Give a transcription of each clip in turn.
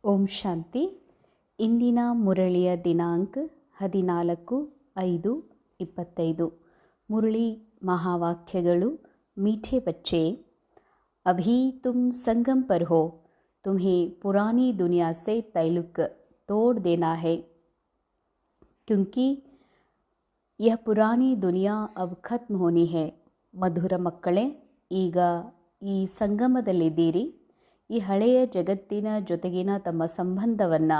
ಓಂ ಶಾಂತಿ. ಇಂದಿನ ಮುರಳಿಯ ದಿನಾಂಕ 14/5/25. ಮುರಳಿ ಮಹಾವಾಕ್ಯಗಳು. ಮೀಠೆ ಬಚ್ಚೆ, ಅಭಿ ತುಮ್ ಸಂಗಮ್ ಪರ್ ಹೋ, तुम्हें पुरानी दुनिया से ताल्लुक तोड़ देना है, क्योंकि यह पुरानी दुनिया अब खत्म होनी है. ಮಧುರ ಮಕ್ಕಳೇ, ಈಗ ಈ ಸಂಗಮದಲ್ಲಿದ್ದೀರಿ. ಈ ಹಳೆಯ ಜಗತ್ತಿನ ಜೊತೆಗಿನ ತಮ್ಮ ಸಂಬಂಧವನ್ನು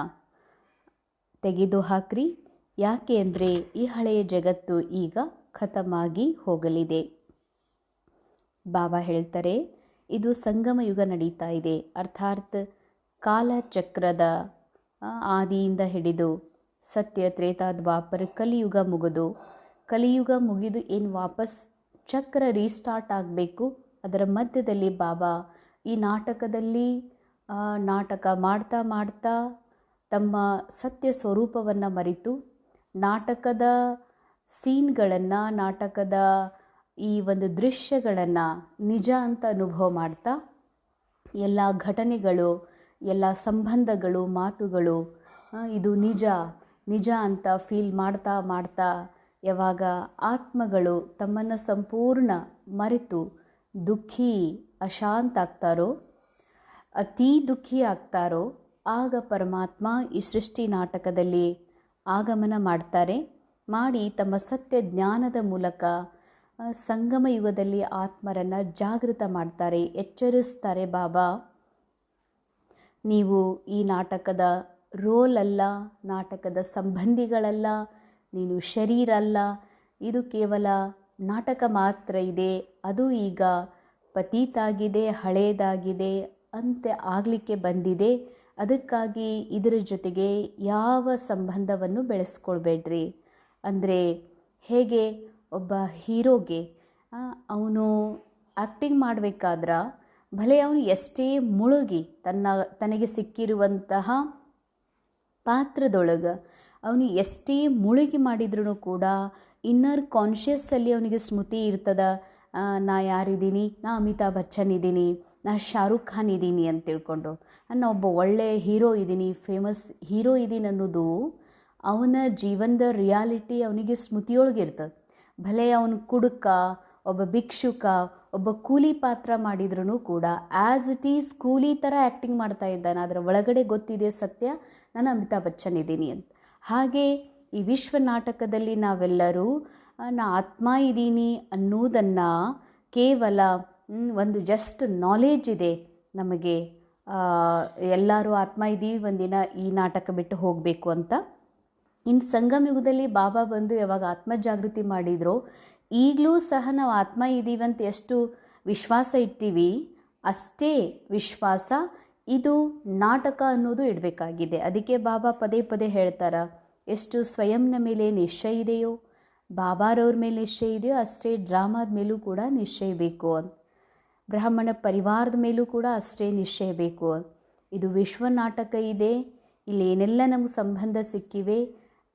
ತೆಗೆದುಹಾಕ್ರಿ. ಯಾಕೆ ಅಂದರೆ ಈ ಹಳೆಯ ಜಗತ್ತು ಈಗ ಖತಮಾಗಿ ಹೋಗಲಿದೆ. ಬಾಬಾ ಹೇಳ್ತಾರೆ, ಇದು ಸಂಗಮ ಯುಗ ನಡೀತಾ ಇದೆ. ಅರ್ಥಾತ್ ಕಾಲಚಕ್ರದ ಆದಿಯಿಂದ ಹಿಡಿದು ಸತ್ಯ, ತ್ರೇತಾ, ದ್ವಾಪರ, ಕಲಿಯುಗ ಮುಗಿದು ಏನು ವಾಪಸ್ ಚಕ್ರ ರೀಸ್ಟಾರ್ಟ್ ಆಗಬೇಕು. ಅದರ ಮಧ್ಯದಲ್ಲಿ ಬಾಬಾ ಈ ನಾಟಕದಲ್ಲಿ ನಾಟಕ ಮಾಡ್ತಾ ಮಾಡ್ತಾ ತಮ್ಮ ಸತ್ಯ ಸ್ವರೂಪವನ್ನು ಮರೆತು ನಾಟಕದ ಸೀನ್ಗಳನ್ನು, ನಾಟಕದ ಈ ಒಂದು ದೃಶ್ಯಗಳನ್ನು ನಿಜ ಅಂತ ಅನುಭವ ಮಾಡ್ತಾ ಎಲ್ಲ ಘಟನೆಗಳು, ಎಲ್ಲ ಸಂಬಂಧಗಳು, ಮಾತುಗಳು ಇದು ನಿಜ ಅಂತ ಫೀಲ್ ಮಾಡ್ತಾ ಮಾಡ್ತಾ ಯಾವಾಗ ಆತ್ಮಗಳು ತಮ್ಮನ್ನು ಸಂಪೂರ್ಣ ಮರೆತು ದುಃಖಿ, ಅಶಾಂತ ಆಗ್ತಾರೋ, ಅತೀ ದುಃಖಿ ಆಗ್ತಾರೋ, ಆಗ ಪರಮಾತ್ಮ ಈ ಸೃಷ್ಟಿ ನಾಟಕದಲ್ಲಿ ಆಗಮನ ಮಾಡಿ ತಮ್ಮ ಸತ್ಯ ಜ್ಞಾನದ ಮೂಲಕ ಸಂಗಮ ಯುಗದಲ್ಲಿ ಆತ್ಮರನ್ನು ಜಾಗೃತ ಮಾಡ್ತಾರೆ, ಎಚ್ಚರಿಸ್ತಾರೆ. ಬಾಬಾ, ನೀವು ಈ ನಾಟಕದ ರೋಲ್ ಅಲ್ಲ, ನಾಟಕದ ಸಂಬಂಧಿಗಳಲ್ಲ, ನೀನು ಶರೀರ ಅಲ್ಲ, ಇದು ಕೇವಲ ನಾಟಕ ಮಾತ್ರ ಇದೆ. ಅದು ಈಗ ಪತೀತಾಗಿದೆ, ಹಳೇದಾಗಿದೆ, ಅಂತೆ ಆಗಲಿಕ್ಕೆ ಬಂದಿದೆ. ಅದಕ್ಕಾಗಿ ಇದರ ಜೊತೆಗೆ ಯಾವ ಸಂಬಂಧವನ್ನು ಬೆಳೆಸ್ಕೊಳ್ಬೇಡ್ರಿ. ಅಂದರೆ ಹೇಗೆ ಒಬ್ಬ ಹೀರೋಗೆ ಅವನು ಆ್ಯಕ್ಟಿಂಗ್ ಮಾಡಬೇಕಾದ್ರೆ ಭಲೆ ಅವನು ಎಷ್ಟೇ ಮುಳುಗಿ ತನಗೆ ಸಿಕ್ಕಿರುವಂತಹ ಪಾತ್ರದೊಳಗೆ ಅವನು ಎಷ್ಟೇ ಮುಳುಗಿ ಮಾಡಿದ್ರೂ ಕೂಡ ಇನ್ನರ್ ಕಾನ್ಷಿಯಸ್ಸಲ್ಲಿ ಅವನಿಗೆ ಸ್ಮೃತಿ ಇರ್ತದ, ನಾ ಯಾರಿದ್ದೀನಿ, ನಾ ಅಮಿತಾಬ್ ಬಚ್ಚನ್ ಇದ್ದೀನಿ, ನಾ ಶಾರುಖ್ ಖಾನ್ ಇದ್ದೀನಿ ಅಂತ ತಿಳ್ಕೊಂಡು, ನಾನು ಒಬ್ಬ ಒಳ್ಳೆಯ ಹೀರೋ ಇದ್ದೀನಿ, ಫೇಮಸ್ ಹೀರೋ ಇದ್ದೀನಿ ಅನ್ನೋದು ಅವನ ಜೀವನದ ರಿಯಾಲಿಟಿ ಅವನಿಗೆ ಸ್ಮೃತಿಯೊಳಗಿರ್ತದೆ. ಭಲೆ ಅವನು ಕುಡುಕ, ಒಬ್ಬ ಭಿಕ್ಷುಕ, ಒಬ್ಬ ಕೂಲಿ ಪಾತ್ರ ಮಾಡಿದ್ರೂ ಕೂಡ ಆ್ಯಸ್ ಇಟ್ ಈಸ್ ಕೂಲಿ ಥರ ಆ್ಯಕ್ಟಿಂಗ್ ಮಾಡ್ತಾ ಇದ್ದಾನೆ. ಅದರ ಒಳಗಡೆ ಗೊತ್ತಿದೆ ಸತ್ಯ, ನಾನು ಅಮಿತಾಬ್ ಬಚ್ಚನ್ ಇದ್ದೀನಿ ಅಂತ. ಹಾಗೆ ಈ ವಿಶ್ವ ನಾಟಕದಲ್ಲಿ ನಾವೆಲ್ಲರೂ ನಾ ಆತ್ಮ ಇದ್ದೀನಿ ಅನ್ನೋದನ್ನು ಕೇವಲ ಒಂದು ಜಸ್ಟ್ ನಾಲೆಜ್ ಇದೆ ನಮಗೆ, ಎಲ್ಲರೂ ಆತ್ಮ ಇದ್ದೀವಿ, ಒಂದಿನ ಈ ನಾಟಕ ಬಿಟ್ಟು ಹೋಗಬೇಕು ಅಂತ. ಇನ್ನು ಸಂಗಮ ಯುಗದಲ್ಲಿ ಬಾಬಾ ಬಂದು ಯಾವಾಗ ಆತ್ಮಜಾಗೃತಿ ಮಾಡಿದ್ರೋ, ಈಗಲೂ ಸಹ ನಾವು ಆತ್ಮ ಇದ್ದೀವಿ ಅಂತ ಎಷ್ಟು ವಿಶ್ವಾಸ ಇಡ್ತೀವಿ, ಅಷ್ಟೇ ವಿಶ್ವಾಸ ಇದು ನಾಟಕ ಅನ್ನೋದು ಇಡಬೇಕಾಗಿದೆ. ಅದಕ್ಕೆ ಬಾಬಾ ಪದೇ ಪದೇ ಹೇಳ್ತಾರೆ, ಎಷ್ಟು ಸ್ವಯಂನ ಮೇಲೆ ನಿಶ್ಚಯ ಇದೆಯೋ, ಬಾಬಾರವ್ರ ಮೇಲೆ ನಿಶ್ಚಯ ಇದೆಯೋ ಅಷ್ಟೇ ಡ್ರಾಮಾದ ಮೇಲೂ ಕೂಡ ನಿಶ್ಚಯ ಬೇಕು ಅಂತ, ಬ್ರಾಹ್ಮಣ ಪರಿವಾರದ ಮೇಲೂ ಕೂಡ ಅಷ್ಟೇ ನಿಶ್ಚಯ ಬೇಕು. ಇದು ವಿಶ್ವ ನಾಟಕ ಇದೆ, ಇಲ್ಲಿ ಏನೆಲ್ಲ ನಮಗೆ ಸಂಬಂಧ ಸಿಕ್ಕಿವೆ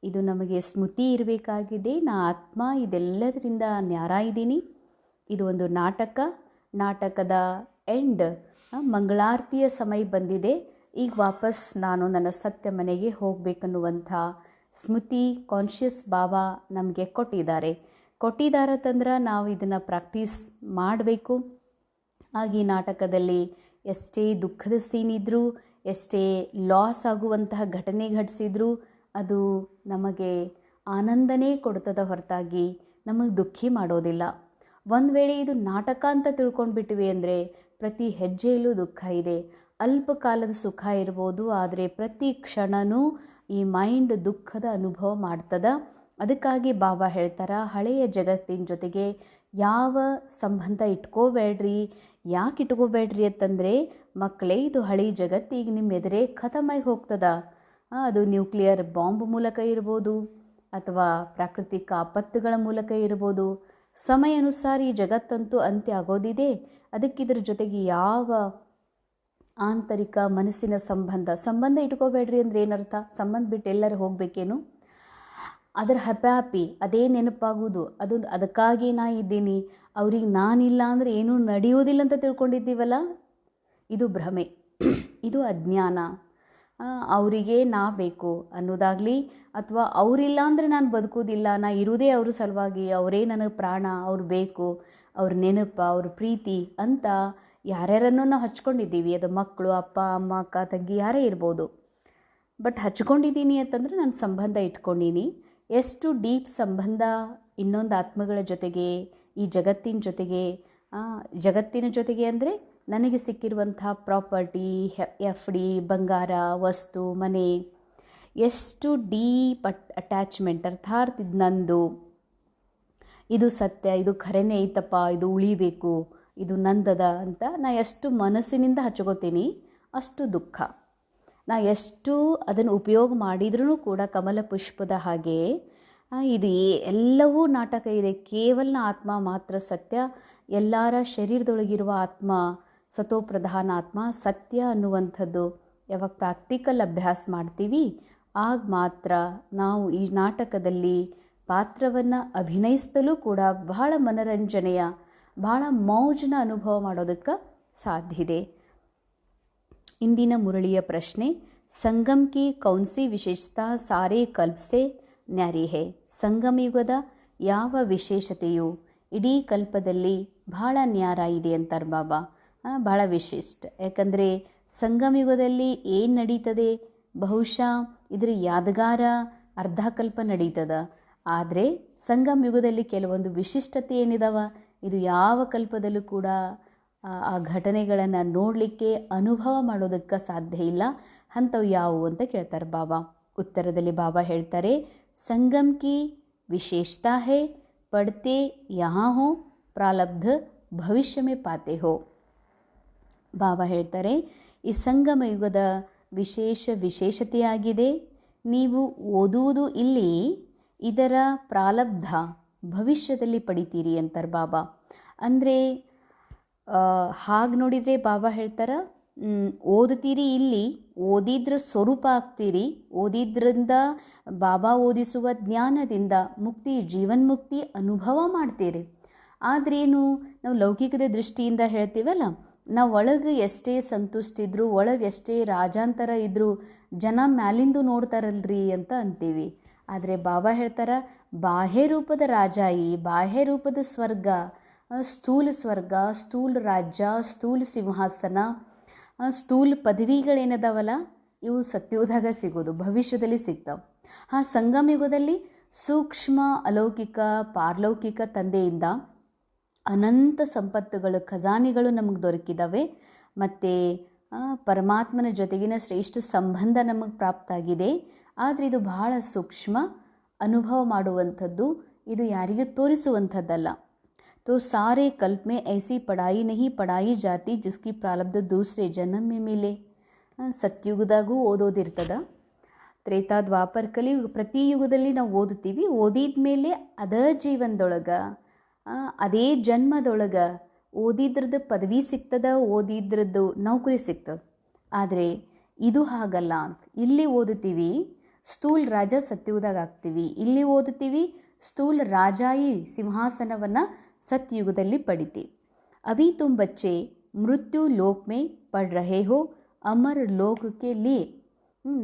ಇದು ನಮಗೆ ಸ್ಮೃತಿ ಇರಬೇಕಾಗಿದೆ. ನಾ ಆತ್ಮ ಇದೆಲ್ಲದರಿಂದ ನ್ಯಾರ ಇದ್ದೀನಿ. ಇದು ಒಂದು ನಾಟಕದ ಎಂಡ್, ಮಂಗಳಾರತಿಯ ಸಮಯ ಬಂದಿದೆ. ಈಗ ವಾಪಸ್ ನಾನು ನನ್ನ ಸತ್ಯ ಮನೆಗೆ ಹೋಗಬೇಕನ್ನುವಂಥ ಸ್ಮೃತಿ ಕಾನ್ಷಿಯಸ್ ಬಾಬಾ ನಮಗೆ ಕೊಟ್ಟಿದ್ದಾರಂದ್ರೆ ನಾವು ಇದನ್ನು ಪ್ರಾಕ್ಟೀಸ್ ಮಾಡಬೇಕು. ಹಾಗೆ ನಾಟಕದಲ್ಲಿ ಎಷ್ಟೇ ದುಃಖದ ಸೀನ್ ಇದ್ದರೂ, ಎಷ್ಟೇ ಲಾಸ್ ಆಗುವಂತಹ ಘಟನೆ ಘಟಿಸಿದ್ರು ಅದು ನಮಗೆ ಆನಂದನೇ ಕೊಡ್ತದ ಹೊರತಾಗಿ ನಮಗೆ ದುಃಖಿ ಮಾಡೋದಿಲ್ಲ. ಒಂದು ವೇಳೆ ಇದು ನಾಟಕ ಅಂತ ತಿಳ್ಕೊಂಡ್ಬಿಟ್ವಿ ಅಂದರೆ ಪ್ರತಿ ಹೆಜ್ಜೆಯಲ್ಲೂ ದುಃಖ ಇದೆ. ಅಲ್ಪ ಕಾಲದ ಸುಖ ಇರ್ಬೋದು, ಆದರೆ ಪ್ರತಿ ಕ್ಷಣವೂ ಈ ಮೈಂಡ್ ದುಃಖದ ಅನುಭವ ಮಾಡ್ತದ. ಅದಕ್ಕಾಗಿ ಬಾಬಾ ಹೇಳ್ತಾರೆ, ಹಳೆಯ ಜಗತ್ತಿನ ಜೊತೆಗೆ ಯಾವ ಸಂಬಂಧ ಇಟ್ಕೋಬೇಡ್ರಿ. ಯಾಕೆ ಇಟ್ಕೋಬೇಡ್ರಿ ಅಂತಂದರೆ, ಮಕ್ಕಳೇ, ಇದು ಹಳೆಯ ಜಗತ್ತು ಈಗ ನಿಮ್ಮ ಎದುರೇ ಖತಮಾಗಿ ಹೋಗ್ತದ. ಅದು ನ್ಯೂಕ್ಲಿಯರ್ ಬಾಂಬ್ ಮೂಲಕ ಇರ್ಬೋದು, ಅಥವಾ ಪ್ರಾಕೃತಿಕ ಆಪತ್ತುಗಳ ಮೂಲಕ ಇರ್ಬೋದು. ಸಮಯ ಅನುಸಾರ ಈ ಜಗತ್ತಂತೂ ಅಂತ್ಯ ಆಗೋದಿದೆ. ಅದಕ್ಕಿದ್ರ ಜೊತೆಗೆ ಯಾವ ಆಂತರಿಕ ಮನಸ್ಸಿನ ಸಂಬಂಧ ಇಟ್ಕೋಬೇಡ್ರಿ ಅಂದರೆ ಏನರ್ಥ? ಸಂಬಂಧ ಬಿಟ್ಟು ಎಲ್ಲರೂ ಹೋಗಬೇಕೇನು? ಅದರ ಹ್ಯಾಪಿ ಅದೇ ನೆನಪಾಗೋದು. ಅದಕ್ಕಾಗಿ ನಾ ಇದ್ದೀನಿ, ಅವ್ರಿಗೆ ನಾನಿಲ್ಲ ಅಂದರೆ ಏನೂ ನಡೆಯೋದಿಲ್ಲ ಅಂತ ತಿಳ್ಕೊಂಡಿದ್ದೀವಲ್ಲ, ಇದು ಭ್ರಮೆ, ಇದು ಅಜ್ಞಾನ. ಅವರಿಗೆ ನಾ ಬೇಕು ಅನ್ನೋದಾಗಲಿ, ಅಥವಾ ಅವರಿಲ್ಲ ಅಂದರೆ ನಾನು ಬದುಕೋದಿಲ್ಲ, ನಾ ಇರುವುದೇ ಅವ್ರ ಸಲುವಾಗಿ, ಅವರೇ ನನಗೆ ಪ್ರಾಣ, ಅವ್ರು ಬೇಕು, ಅವ್ರ ನೆನಪು, ಅವ್ರ ಪ್ರೀತಿ ಅಂತ ಯಾರ್ಯಾರನ್ನೂ ನಾವು ಹಚ್ಕೊಂಡಿದ್ದೀವಿ. ಅದು ಮಕ್ಕಳು, ಅಪ್ಪ ಅಮ್ಮ, ಅಕ್ಕ ತಂಗಿ ಯಾರೇ ಇರ್ಬೋದು. ಬಟ್ ಹಚ್ಕೊಂಡಿದ್ದೀನಿ ಅಂತಂದರೆ ನಾನು ಸಂಬಂಧ ಇಟ್ಕೊಂಡೀನಿ. ಎಷ್ಟು ಡೀಪ್ ಸಂಬಂಧ ಇನ್ನೊಂದು ಆತ್ಮಗಳ ಜೊತೆಗೆ, ಈ ಜಗತ್ತಿನ ಜೊತೆಗೆ ಅಂದರೆ ನನಗೆ ಸಿಕ್ಕಿರುವಂಥ ಪ್ರಾಪರ್ಟಿ, FD, ಬಂಗಾರ, ವಸ್ತು, ಮನೆ, ಎಷ್ಟು ಡೀಪ್ ಅಟ್ಯಾಚ್ಮೆಂಟ್, ಅರ್ಥಾತ್ ಇದು ನಂದು, ಇದು ಸತ್ಯ, ಇದು ಖರೇನೇ ಐತಪ್ಪ, ಇದು ಉಳಿಬೇಕು, ಇದು ನಂದದ ಅಂತ ನಾ ಎಷ್ಟು ಮನಸ್ಸಿನಿಂದ ಹಚ್ಕೋತೀನಿ, ಅಷ್ಟು ದುಃಖ. ನಾ ಎಷ್ಟು ಅದನ್ನು ಉಪಯೋಗ ಮಾಡಿದ್ರೂ ಕೂಡ ಕಮಲ ಪುಷ್ಪದ ಹಾಗೆ ಇದು ಎಲ್ಲವೂ ನಾಟಕ ಇದೆ, ಕೇವಲ ಆತ್ಮ ಮಾತ್ರ ಸತ್ಯ. ಎಲ್ಲರ ಶರೀರದೊಳಗಿರುವ ಆತ್ಮ ಸತೋಪ್ರಧಾನ ಆತ್ಮ ಸತ್ಯ ಅನ್ನುವಂಥದ್ದು ಯಾವಾಗ ಪ್ರಾಕ್ಟಿಕಲ್ ಅಭ್ಯಾಸ ಮಾಡ್ತೀವಿ, ಆಗ ಮಾತ್ರ ನಾವು ಈ ನಾಟಕದಲ್ಲಿ ಪಾತ್ರವನ್ನು ಅಭಿನಯಿಸಲು ಕೂಡ ಬಹಳ ಮನರಂಜನೆಯ, ಬಹಳ ಮೌಜನ ಅನುಭವ ಮಾಡೋದಕ್ಕೆ ಸಾಧ್ಯ ಇದೆ. ಇಂದಿನ ಮುರಳಿಯ ಪ್ರಶ್ನೆ, ಸಂಗಮ್ ಕಿ ಕೌನ್ಸಿ ವಿಶೇಷತಾ ಸಾರೇ ಕಲ್ಪ್ ಸೆ ನ್ಯಾರಿ ಹೇ? ಸಂಗಮ ಯುಗದ ಯಾವ ವಿಶೇಷತೆಯು ಇಡೀ ಕಲ್ಪದಲ್ಲಿ ಬಹಳ ನ್ಯಾರ ಇದೆ ಅಂತಾರೆ ಬಾಬಾ. ಬಹಳ ವಿಶಿಷ್ಟ. ಯಾಕಂದರೆ ಸಂಗಮ ಯುಗದಲ್ಲಿ ಏನು ನಡೀತದೆ, ಬಹುಶಃ ಇದ್ರ ಯಾದಗಾರ ಅರ್ಧ ಕಲ್ಪ ನಡೀತದ. ಆದರೆ ಸಂಗಮ ಯುಗದಲ್ಲಿ ಕೆಲವೊಂದು ವಿಶಿಷ್ಟತೆ ಏನಿದಾವ, ಇದು ಯಾವ ಕಲ್ಪದಲ್ಲೂ ಕೂಡ ಆ ಘಟನೆಗಳನ್ನು ನೋಡಲಿಕ್ಕೆ, ಅನುಭವ ಮಾಡೋದಕ್ಕೆ ಸಾಧ್ಯ ಇಲ್ಲ. ಅಂಥವು ಯಾವುವು ಅಂತ ಕೇಳ್ತಾರೆ ಬಾಬಾ. ಉತ್ತರದಲ್ಲಿ ಬಾಬಾ ಹೇಳ್ತಾರೆ, ಸಂಗಮ್ ಕಿ ವಿಶೇಷತಾ ಹೇ ಪಡ್ತೆ ಯಹಾ ಹೋ ಪ್ರಾರಬ್ಧ ಭವಿಷ್ಯ ಮೇ ಪಾತೆ ಹೋ. ಬಾಬಾ ಹೇಳ್ತಾರೆ, ಈ ಸಂಗಮ ಯುಗದ ವಿಶೇಷತೆಯಾಗಿದೆ, ನೀವು ಓದುವುದು ಇಲ್ಲಿ, ಇದರ ಪ್ರಾರಬ್ಧ ಭವಿಷ್ಯದಲ್ಲಿ ಪಡಿತೀರಿ ಅಂತಾರೆ ಬಾಬಾ. ಅಂದರೆ ಹಾಗೆ ನೋಡಿದರೆ ಬಾಬಾ ಹೇಳ್ತಾರೆ, ಓದ್ತೀರಿ ಇಲ್ಲಿ, ಓದಿದ್ರ ಸ್ವರೂಪ ಆಗ್ತೀರಿ, ಓದಿದ್ರಿಂದ ಬಾಬಾ ಓದಿಸುವ ಜ್ಞಾನದಿಂದ ಮುಕ್ತಿ, ಜೀವನ್ಮುಕ್ತಿ ಅನುಭವ ಮಾಡ್ತೀರಿ. ಆದ್ರೇನು ನಾವು ಲೌಕಿಕದ ದೃಷ್ಟಿಯಿಂದ ಹೇಳ್ತೀವಲ್ಲ, ನಾವು ಒಳಗೆ ಎಷ್ಟೇ ಸಂತುಷ್ಟಿದ್ರು, ಒಳಗೆ ಎಷ್ಟೇ ರಾಜಾಂತರ ಇದ್ದರೂ ಜನ ಮ್ಯಾಲಿಂದು ನೋಡ್ತಾರಲ್ರಿ ಅಂತ ಅಂತೀವಿ. ಆದರೆ ಬಾಬಾ ಹೇಳ್ತಾರೆ, ಬಾಹ್ಯ ರೂಪದ ರಾಜಾಯಿ, ಬಾಹ್ಯ ರೂಪದ ಸ್ವರ್ಗ, ಸ್ಥೂಲ ಸ್ವರ್ಗ, ಸ್ಥೂಲ ರಾಜ್ಯ, ಸ್ಥೂಲ ಸಿಂಹಾಸನ, ಸ್ಥೂಲ ಪದವಿಗಳೇನದಾವಲ್ಲ, ಇವು ಸತ್ಯೋದಾಗ ಸಿಗೋದು, ಭವಿಷ್ಯದಲ್ಲಿ ಸಿಗ್ತಾವೆ. ಸಂಗಮ ಯುಗದಲ್ಲಿ ಸೂಕ್ಷ್ಮ ಅಲೌಕಿಕ ಪಾರಲೌಕಿಕ ತಂದೆಯಿಂದ ಅನಂತ ಸಂಪತ್ತುಗಳು, ಖಜಾನೆಗಳು ನಮಗೆ ದೊರಕಿದ್ದಾವೆ. ಮತ್ತು ಪರಮಾತ್ಮನ ಜೊತೆಗಿನ ಶ್ರೇಷ್ಠ ಸಂಬಂಧ ನಮಗೆ ಪ್ರಾಪ್ತ ಆಗಿದೆ. ಆದರೆ ಇದು ಬಹಳ ಸೂಕ್ಷ್ಮ, ಅನುಭವ ಮಾಡುವಂಥದ್ದು, ಇದು ಯಾರಿಗೂ ತೋರಿಸುವಂಥದ್ದಲ್ಲ. तो सारे कल्प में ऐसी पढ़ाई नहीं पढ़ाई जाती जिसकी प्रारब्ध दूसरे जन्म में मिले. ಸತ್ಯುಗದಾಗೂ ಓದೋದಿರ್ತದ, ತ್ರೇತಾ ದ್ವಾಪರ ಕಲಿಯುಗ ಪ್ರತಿ ಯುಗದಲ್ಲಿ ನಾವು ಓದುತ್ತೀವಿ. ಓದಿದ ಮೇಲೆ ಅದೇ ಜೀವನದೊಳಗೆ, ಅದೇ ಜನ್ಮದೊಳಗೆ ಓದಿದ್ರದ್ದು ಪದವಿ ಸಿಗ್ತದ, ಓದಿದ್ರದ್ದು ನೌಕರಿ ಸಿಗ್ತದೆ. ಆದರೆ ಇದು ಹಾಗಲ್ಲ ಅಂತ. ಇಲ್ಲಿ ಓದುತ್ತೀವಿ ಸ್ಥೂಲ್ ರಾಜ ಸತ್ಯುಗದಾಗ ಆಗ್ತೀವಿ, ಇಲ್ಲಿ ಓದುತ್ತೀವಿ ಸ್ಥೂಲ್ ರಾಜಾಯಿ ಸಿಂಹಾಸನವನ್ನು ಸತ್ಯುಗದಲ್ಲಿ ಪಡಿತೀವಿ. ಅಭಿ ತುಮ್ ಬಚ್ಚೆ ಮೃತ್ಯು ಲೋಕ್ ಮೇ ಪಡ್ ರಹೇ ಹೋ ಅಮರ ಲೋಕಕ್ಕೆ ಲಿಯೇ.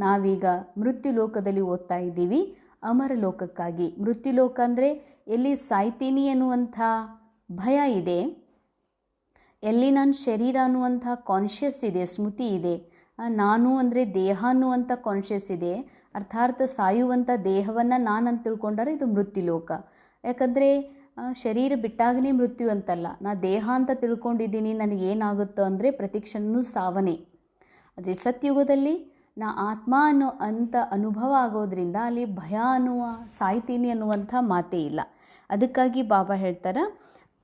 ನಾವೀಗ ಮೃತ್ಯು ಲೋಕದಲ್ಲಿ ಓದ್ತಾ ಇದ್ದೀವಿ, ಅಮರ ಲೋಕಕ್ಕಾಗಿ. ಮೃತ್ಯು ಲೋಕ ಅಂದರೆ ಎಲ್ಲಿ ಸಾಯ್ತೀನಿ ಅನ್ನುವಂಥ ಭಯ ಇದೆ, ಎಲ್ಲಿ ನನ್ನ ಶರೀರ ಅನ್ನುವಂಥ ಕಾನ್ಷಿಯಸ್ ಇದೆ, ಸ್ಮೃತಿ ಇದೆ. ನಾನು ಅಂದರೆ ದೇಹ ಅನ್ನುವಂಥ ಕಾನ್ಷಿಯಸ್ ಇದೆ, ಅರ್ಥಾತ್ ಸಾಯುವಂಥ ದೇಹವನ್ನು ನಾನಂತ ತಿಳ್ಕೊಂಡರೆ ಇದು ಮೃತ್ಯು ಲೋಕ. ಯಾಕಂದರೆ ಶರೀರ ಬಿಟ್ಟಾಗನೇ ಮೃತ್ಯು ಅಂತಲ್ಲ, ನಾ ದೇಹ ಅಂತ ತಿಳ್ಕೊಂಡಿದ್ದೀನಿ, ನನಗೇನಾಗುತ್ತೋ ಅಂದರೆ ಪ್ರತಿಕ್ಷಣವೂ ಸಾವನೆ. ಆದರೆ ಸತ್ಯುಗದಲ್ಲಿ ನಾ ಆತ್ಮ ಅಂತ ಅನುಭವ ಆಗೋದ್ರಿಂದ ಅಲ್ಲಿ ಭಯ ಅನ್ನುವ, ಸಾಯ್ತೀನಿ ಅನ್ನುವಂಥ ಮಾತೇ ಇಲ್ಲ. ಅದಕ್ಕಾಗಿ ಬಾಬಾ ಹೇಳ್ತಾರೆ,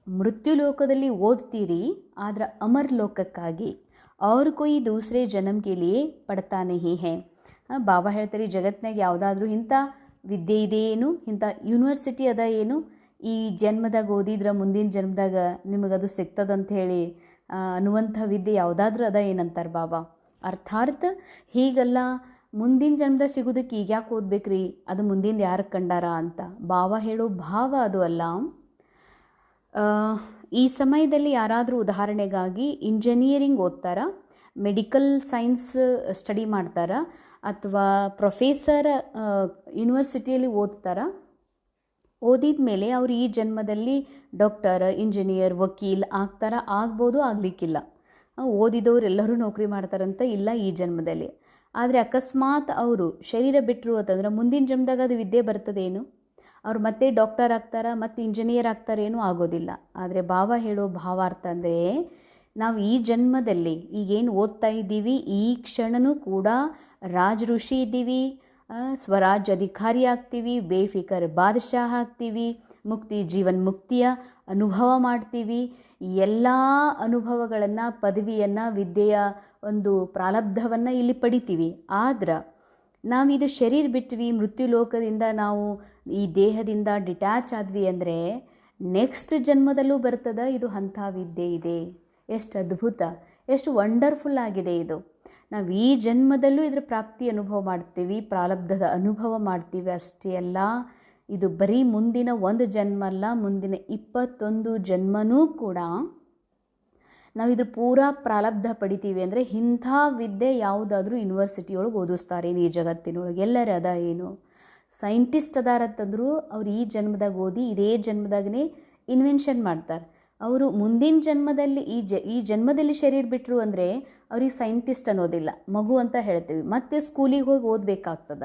ಮೃತ್ಯು ಲೋಕದಲ್ಲಿ ಓದ್ತೀರಿ, ಆದರೆ ಅಮರ್ ಲೋಕಕ್ಕಾಗಿ. ಅವ್ರ ಕೊಯ್ ದೂಸರೇ ಜನ್ಮ ಕೆ ಲಿಯೇ ಪಡ್ತಾ ನಹೀ ಹೇ. ಬಾಬಾ ಹೇಳ್ತಾರೆ, ಜಗತ್ತಿನಾಗ ಯಾವುದಾದ್ರೂ ಇಂಥ ವಿದ್ಯೆ ಇದೆ ಏನು, ಇಂಥ ಯೂನಿವರ್ಸಿಟಿ ಅದ ಏನು, ಈ ಜನ್ಮದಾಗ ಓದಿದ್ರೆ ಮುಂದಿನ ಜನ್ಮದಾಗ ನಿಮಗದು ಸಿಗ್ತದಂತ ಹೇಳಿ ಅನ್ನುವಂಥ ವಿದ್ಯೆ ಯಾವುದಾದ್ರೂ ಅದ ಏನಂತಾರೆ ಬಾಬಾ. ಅರ್ಥಾತ್ ಹೀಗಲ್ಲ, ಮುಂದಿನ ಜನ್ಮದಾಗ ಸಿಗೋದಕ್ಕೆ ಈಗ ಯಾಕೆ ಓದ್ಬೇಕ್ರಿ, ಅದು ಮುಂದಿನ ಯಾರು ಕಂಡಾರ ಅಂತ ಬಾಬಾ ಹೇಳೋ ಭಾವ ಅದು ಅಲ್ಲ. ಈ ಸಮಯದಲ್ಲಿ ಯಾರಾದರೂ ಉದಾಹರಣೆಗಾಗಿ ಇಂಜಿನಿಯರಿಂಗ್ ಓದ್ತಾರ, ಮೆಡಿಕಲ್ ಸೈನ್ಸ್ ಸ್ಟಡಿ ಮಾಡ್ತಾರ ಅಥವಾ ಪ್ರೊಫೆಸರ್ ಯೂನಿವರ್ಸಿಟಿಯಲ್ಲಿ ಓದ್ತಾರ. ಓದಿದ ಮೇಲೆ ಅವರು ಈ ಜನ್ಮದಲ್ಲಿ ಡಾಕ್ಟರ್, ಇಂಜಿನಿಯರ್, ವಕೀಲ್ ಆಗ್ಬೋದು, ಆಗಲಿಕ್ಕಿಲ್ಲ. ಓದಿದವರೆಲ್ಲರೂ ನೌಕರಿ ಮಾಡ್ತಾರಂತ ಇಲ್ಲ ಈ ಜನ್ಮದಲ್ಲಿ. ಆದರೆ ಅಕಸ್ಮಾತ್ ಅವರು ಶರೀರ ಬಿಟ್ಟರು ಅಂತಂದ್ರೆ ಮುಂದಿನ ಜನ್ಮದಾಗ ಅದು ವಿದ್ಯೆ ಬರ್ತದೇನು? ಅವ್ರು ಮತ್ತೆ ಡಾಕ್ಟರ್ ಆಗ್ತಾರ, ಮತ್ತೆ ಇಂಜಿನಿಯರ್ ಆಗ್ತಾರೇನೂ ಆಗೋದಿಲ್ಲ. ಆದರೆ ಬಾಬಾ ಹೇಳೋ ಭಾವಾರ್ಥ ಅಂದರೆ, ನಾವು ಈ ಜನ್ಮದಲ್ಲಿ ಈಗೇನು ಓದ್ತಾ ಇದ್ದೀವಿ ಈ ಕ್ಷಣನೂ ಕೂಡ ರಾಜ ಋಷಿ ಇದ್ದೀವಿ, ಸ್ವರಾಜ್ ಅಧಿಕಾರಿ ಆಗ್ತೀವಿ, ಬೇಫಿಕರ್ ಬಾದಶಾಹ ಆಗ್ತೀವಿ, ಜೀವನ್ ಮುಕ್ತಿಯ ಅನುಭವ ಮಾಡ್ತೀವಿ. ಎಲ್ಲ ಅನುಭವಗಳನ್ನು, ಪದವಿಯನ್ನು, ವಿದ್ಯೆಯ ಒಂದು ಪ್ರಾರಬ್ಧವನ್ನು ಇಲ್ಲಿ ಪಡಿತೀವಿ. ಆದ್ರೆ ನಾವಿದು ಶರೀರ ಬಿಟ್ವಿ, ಮೃತ್ಯು ಲೋಕದಿಂದ ನಾವು ಈ ದೇಹದಿಂದ ಡಿಟ್ಯಾಚ್ ಆದ್ವಿ ಅಂದರೆ ನೆಕ್ಸ್ಟ್ ಜನ್ಮದಲ್ಲೂ ಬರ್ತದ. ಇದು ಅಂಥ ವಿದ್ಯೆ ಇದೆ. ಎಷ್ಟು ಅದ್ಭುತ, ಎಷ್ಟು ವಂಡರ್ಫುಲ್ ಆಗಿದೆ ಇದು. ನಾವು ಈ ಜನ್ಮದಲ್ಲೂ ಇದರ ಪ್ರಾಪ್ತಿ ಅನುಭವ ಮಾಡ್ತೀವಿ, ಪ್ರಾರಬ್ಧದ ಅನುಭವ ಮಾಡ್ತೀವಿ. ಅಷ್ಟೇ ಅಲ್ಲ, ಇದು ಬರೀ ಮುಂದಿನ ಒಂದು ಜನ್ಮ ಅಲ್ಲ, ಮುಂದಿನ 21 ಜನ್ಮನೂ ಕೂಡ ನಾವಿದ್ರ ಪೂರಾ ಪ್ರಾರಬ್ಧ ಪಡಿತೀವಿ. ಅಂದರೆ ಇಂಥ ವಿದ್ಯೆ ಯಾವುದಾದ್ರೂ ಯೂನಿವರ್ಸಿಟಿಯೊಳಗೆ ಓದಿಸ್ತಾರೆ ಈ ಜಗತ್ತಿನೊಳಗೆ. ಎಲ್ಲರೂ ಅದ ಏನು ಸೈಂಟಿಸ್ಟ್ ಅದಾರತ್ತಂದ್ರು ಅವ್ರು ಈ ಜನ್ಮದಾಗ ಓದಿ ಇದೇ ಜನ್ಮದಾಗನೇ ಇನ್ವೆನ್ಷನ್ ಮಾಡ್ತಾರೆ. ಅವರು ಮುಂದಿನ ಜನ್ಮದಲ್ಲಿ ಈ ಜನ್ಮದಲ್ಲಿ ಶರೀರ ಬಿಟ್ಟರು ಅಂದರೆ ಅವ್ರಿಗೆ ಸೈಂಟಿಸ್ಟ್ ಅನ್ನೋದಿಲ್ಲ, ಮಗು ಅಂತ ಹೇಳ್ತೀವಿ. ಮತ್ತೆ ಸ್ಕೂಲಿಗೆ ಹೋಗಿ ಓದಬೇಕಾಗ್ತದ.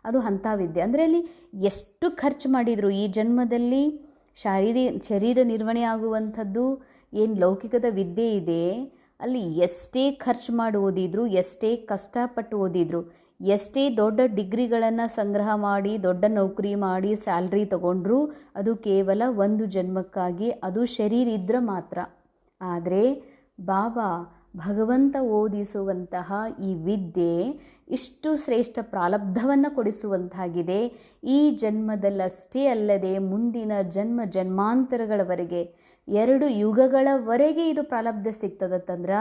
ಅದು ಅಂಥ ವಿದ್ಯೆ. ಅಂದರೆ ಅಲ್ಲಿ ಎಷ್ಟು ಖರ್ಚು ಮಾಡಿದರು ಈ ಜನ್ಮದಲ್ಲಿ ಶರೀರ ನಿರ್ವಹಣೆ ಆಗುವಂಥದ್ದು ಏನು ಲೌಕಿಕದ ವಿದ್ಯೆ ಇದೆ, ಅಲ್ಲಿ ಎಷ್ಟೇ ಖರ್ಚು ಮಾಡಿ ಓದಿದ್ರು, ಎಷ್ಟೇ ಕಷ್ಟಪಟ್ಟು ಓದಿದ್ರು, ಎಷ್ಟೇ ದೊಡ್ಡ ಡಿಗ್ರಿಗಳನ್ನು ಸಂಗ್ರಹ ಮಾಡಿ ದೊಡ್ಡ ನೌಕರಿ ಮಾಡಿ ಸ್ಯಾಲ್ರಿ ತಗೊಂಡ್ರು, ಅದು ಕೇವಲ ಒಂದು ಜನ್ಮಕ್ಕಾಗಿ, ಅದು ಶರೀರ ಇದ್ರೆ ಮಾತ್ರ. ಆದರೆ ಬಾಬಾ ಭಗವಂತ ಓದಿಸುವಂತಹ ಈ ವಿದ್ಯೆ ಇಷ್ಟು ಶ್ರೇಷ್ಠ ಪ್ರಾರಬ್ಧವನ್ನು ಕೊಡಿಸುವಂತಾಗಿದೆ. ಈ ಜನ್ಮದಲ್ಲಷ್ಟೇ ಅಲ್ಲದೆ ಮುಂದಿನ ಜನ್ಮಾಂತರಗಳವರೆಗೆ 2 ಯುಗಗಳವರೆಗೆ ಇದು ಪ್ರಾರಬ್ಧ ಸಿಗ್ತದತ್ತಂದ್ರೆ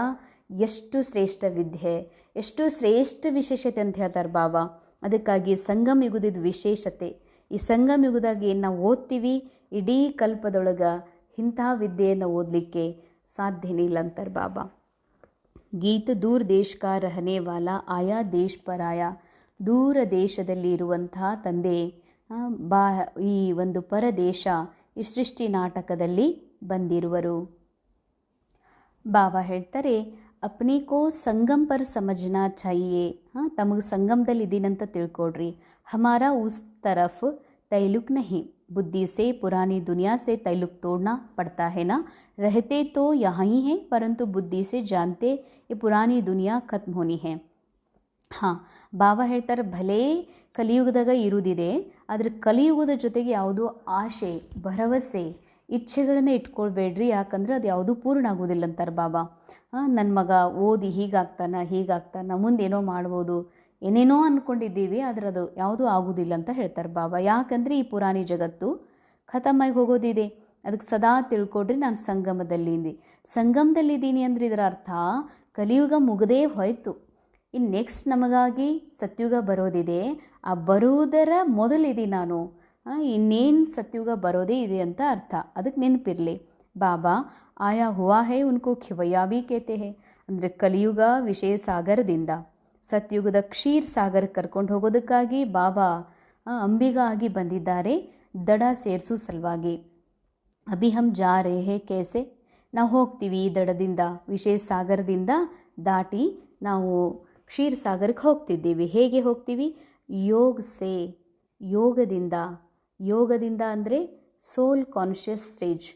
ಎಷ್ಟು ಶ್ರೇಷ್ಠ ವಿದ್ಯೆ, ಎಷ್ಟು ಶ್ರೇಷ್ಠ ವಿಶೇಷತೆ ಅಂತ ಹೇಳ್ತಾರೆ ಬಾಬಾ. ಅದಕ್ಕಾಗಿ ಸಂಗಮ ಯುಗದ ವಿಶೇಷತೆ. ಈ ಸಂಗಮ ಯುಗದಾಗ ಏನು ನಾವು ಓದ್ತೀವಿ, ಇಡೀ ಕಲ್ಪದೊಳಗೆ ಇಂಥ ವಿದ್ಯೆಯನ್ನು ಓದಲಿಕ್ಕೆ ಸಾಧ್ಯನೇ ಇಲ್ಲ ಅಂತಾರೆ ಬಾಬಾ. ಗೀತ ದೂರ ದೇಶ ಕಾ ರಹನೆ ವಾಲಾ ಆಯಾ ದೇಶ ಪರಾಯ. ದೂರ ದೇಶದಲ್ಲಿ ಇರುವಂತಹ ತಂದೆ ಈ ಒಂದು ಪರದೇಶ ಈ ಸೃಷ್ಟಿ ನಾಟಕದಲ್ಲಿ ಬಂದಿರುವರು. ಬಾಬಾ ಹೇಳ್ತಾರೆ, ಅಪ್ನೆ ಕೋ ಸಂಗಮ್ ಪರ್ ಸಮಜ್ನಾ ಚಾಹಿಯೇ. ತಮಗೆ ಸಂಗಮದಲ್ಲಿ ಇದೀನಂತ ತಿಳ್ಕೊಡ್ರಿ. ಹಮಾರಾ ಉಸ್ ತರಫ್ ತೈಲುಕ್ ನಹಿ. बुद्धि से पुरानी दुनिया से तैलुक तोड़ना पड़ता है ना. रहते तो यहाँ ही हैं, परंतु बुद्धि से जानते ये पुरानी दुनिया खत्म होनी है. ಹಾಂ, ಬಾಬಾ ಹೇಳ್ತಾರೆ, ಭಲೇ ಕಲಿಯುಗದಾಗ ಇರುವುದಿದೆ, ಆದರೆ ಕಲಿಯುಗದ ಜೊತೆಗೆ ಯಾವುದೋ ಆಶೆ, ಭರವಸೆ, ಇಚ್ಛೆಗಳನ್ನು ಇಟ್ಕೊಳ್ಬೇಡ್ರಿ. ಯಾಕಂದ್ರೆ ಅದು ಯಾವುದೂ ಪೂರ್ಣ ಆಗೋದಿಲ್ಲ ಅಂತಾರೆ ಬಾಬಾ. ನನ್ನ ಮಗ ಓದಿ ಹೀಗಾಗ್ತಾನ, ಮುಂದೇನೋ ಮಾಡ್ಬೋದು, ಏನೇನೋ ಅಂದ್ಕೊಂಡಿದ್ದೀವಿ, ಆದರೆ ಅದು ಯಾವುದೂ ಆಗೋದಿಲ್ಲ ಅಂತ ಹೇಳ್ತಾರೆ ಬಾಬಾ. ಯಾಕಂದರೆ ಈ ಪುರಾಣಿ ಜಗತ್ತು ಖತಮಾಗಿ ಹೋಗೋದಿದೆ. ಅದಕ್ಕೆ ಸದಾ ತಿಳ್ಕೊಡ್ರಿ, ನಾನು ಸಂಗಮದಲ್ಲಿದ್ದೀನಿ ಅಂದರೆ ಇದರ ಅರ್ಥ ಕಲಿಯುಗ ಮುಗದೇ ಹೋಯ್ತು. ಇನ್ನು ನೆಕ್ಸ್ಟ್ ನಮಗಾಗಿ ಸತ್ಯುಗ ಬರೋದಿದೆ. ಆ ಬರುವುದರ ಮೊದಲಿದೆ ನಾನು. ಇನ್ನೇನು ಸತ್ಯುಗ ಬರೋದೇ ಇದೆ ಅಂತ ಅರ್ಥ. ಅದಕ್ಕೆ ನೆನಪಿರಲಿ. ಬಾಬಾ ಆಯಾ ಹುವಾ ಹೇ ಉನ್ಕೋ ಖಿವಯ್ಯ ಭೀ ಕೇತೆ ಹೇ. ಅಂದರೆ ಕಲಿಯುಗ ವಿಷಯ ಸಾಗರದಿಂದ ಸತ್ಯುಗದ ಕ್ಷೀರ್ ಸಾಗರ ಕರ್ಕೊಂಡು ಹೋಗೋದಕ್ಕಾಗಿ ಬಾಬಾ ಅಂಬಿಗ ಆಗಿ ಬಂದಿದ್ದಾರೆ, ದಡ ಸೇರಿಸೋ ಸಲುವಾಗಿ. ಅಭಿ ಹಮ್ ಜಾ ರೇ ಹೇ ಕೇಸೆ. ನಾವು ಹೋಗ್ತೀವಿ ಈ ದಡದಿಂದ, ವಿಷಯ ಸಾಗರದಿಂದ ದಾಟಿ ನಾವು ಕ್ಷೀರ್ ಸಾಗರಕ್ಕೆ ಹೋಗ್ತಿದ್ದೀವಿ. ಹೇಗೆ ಹೋಗ್ತೀವಿ? ಯೋಗದಿಂದ ಅಂದರೆ ಸೋಲ್ ಕಾನ್ಷಿಯಸ್ ಸ್ಟೇಜ್,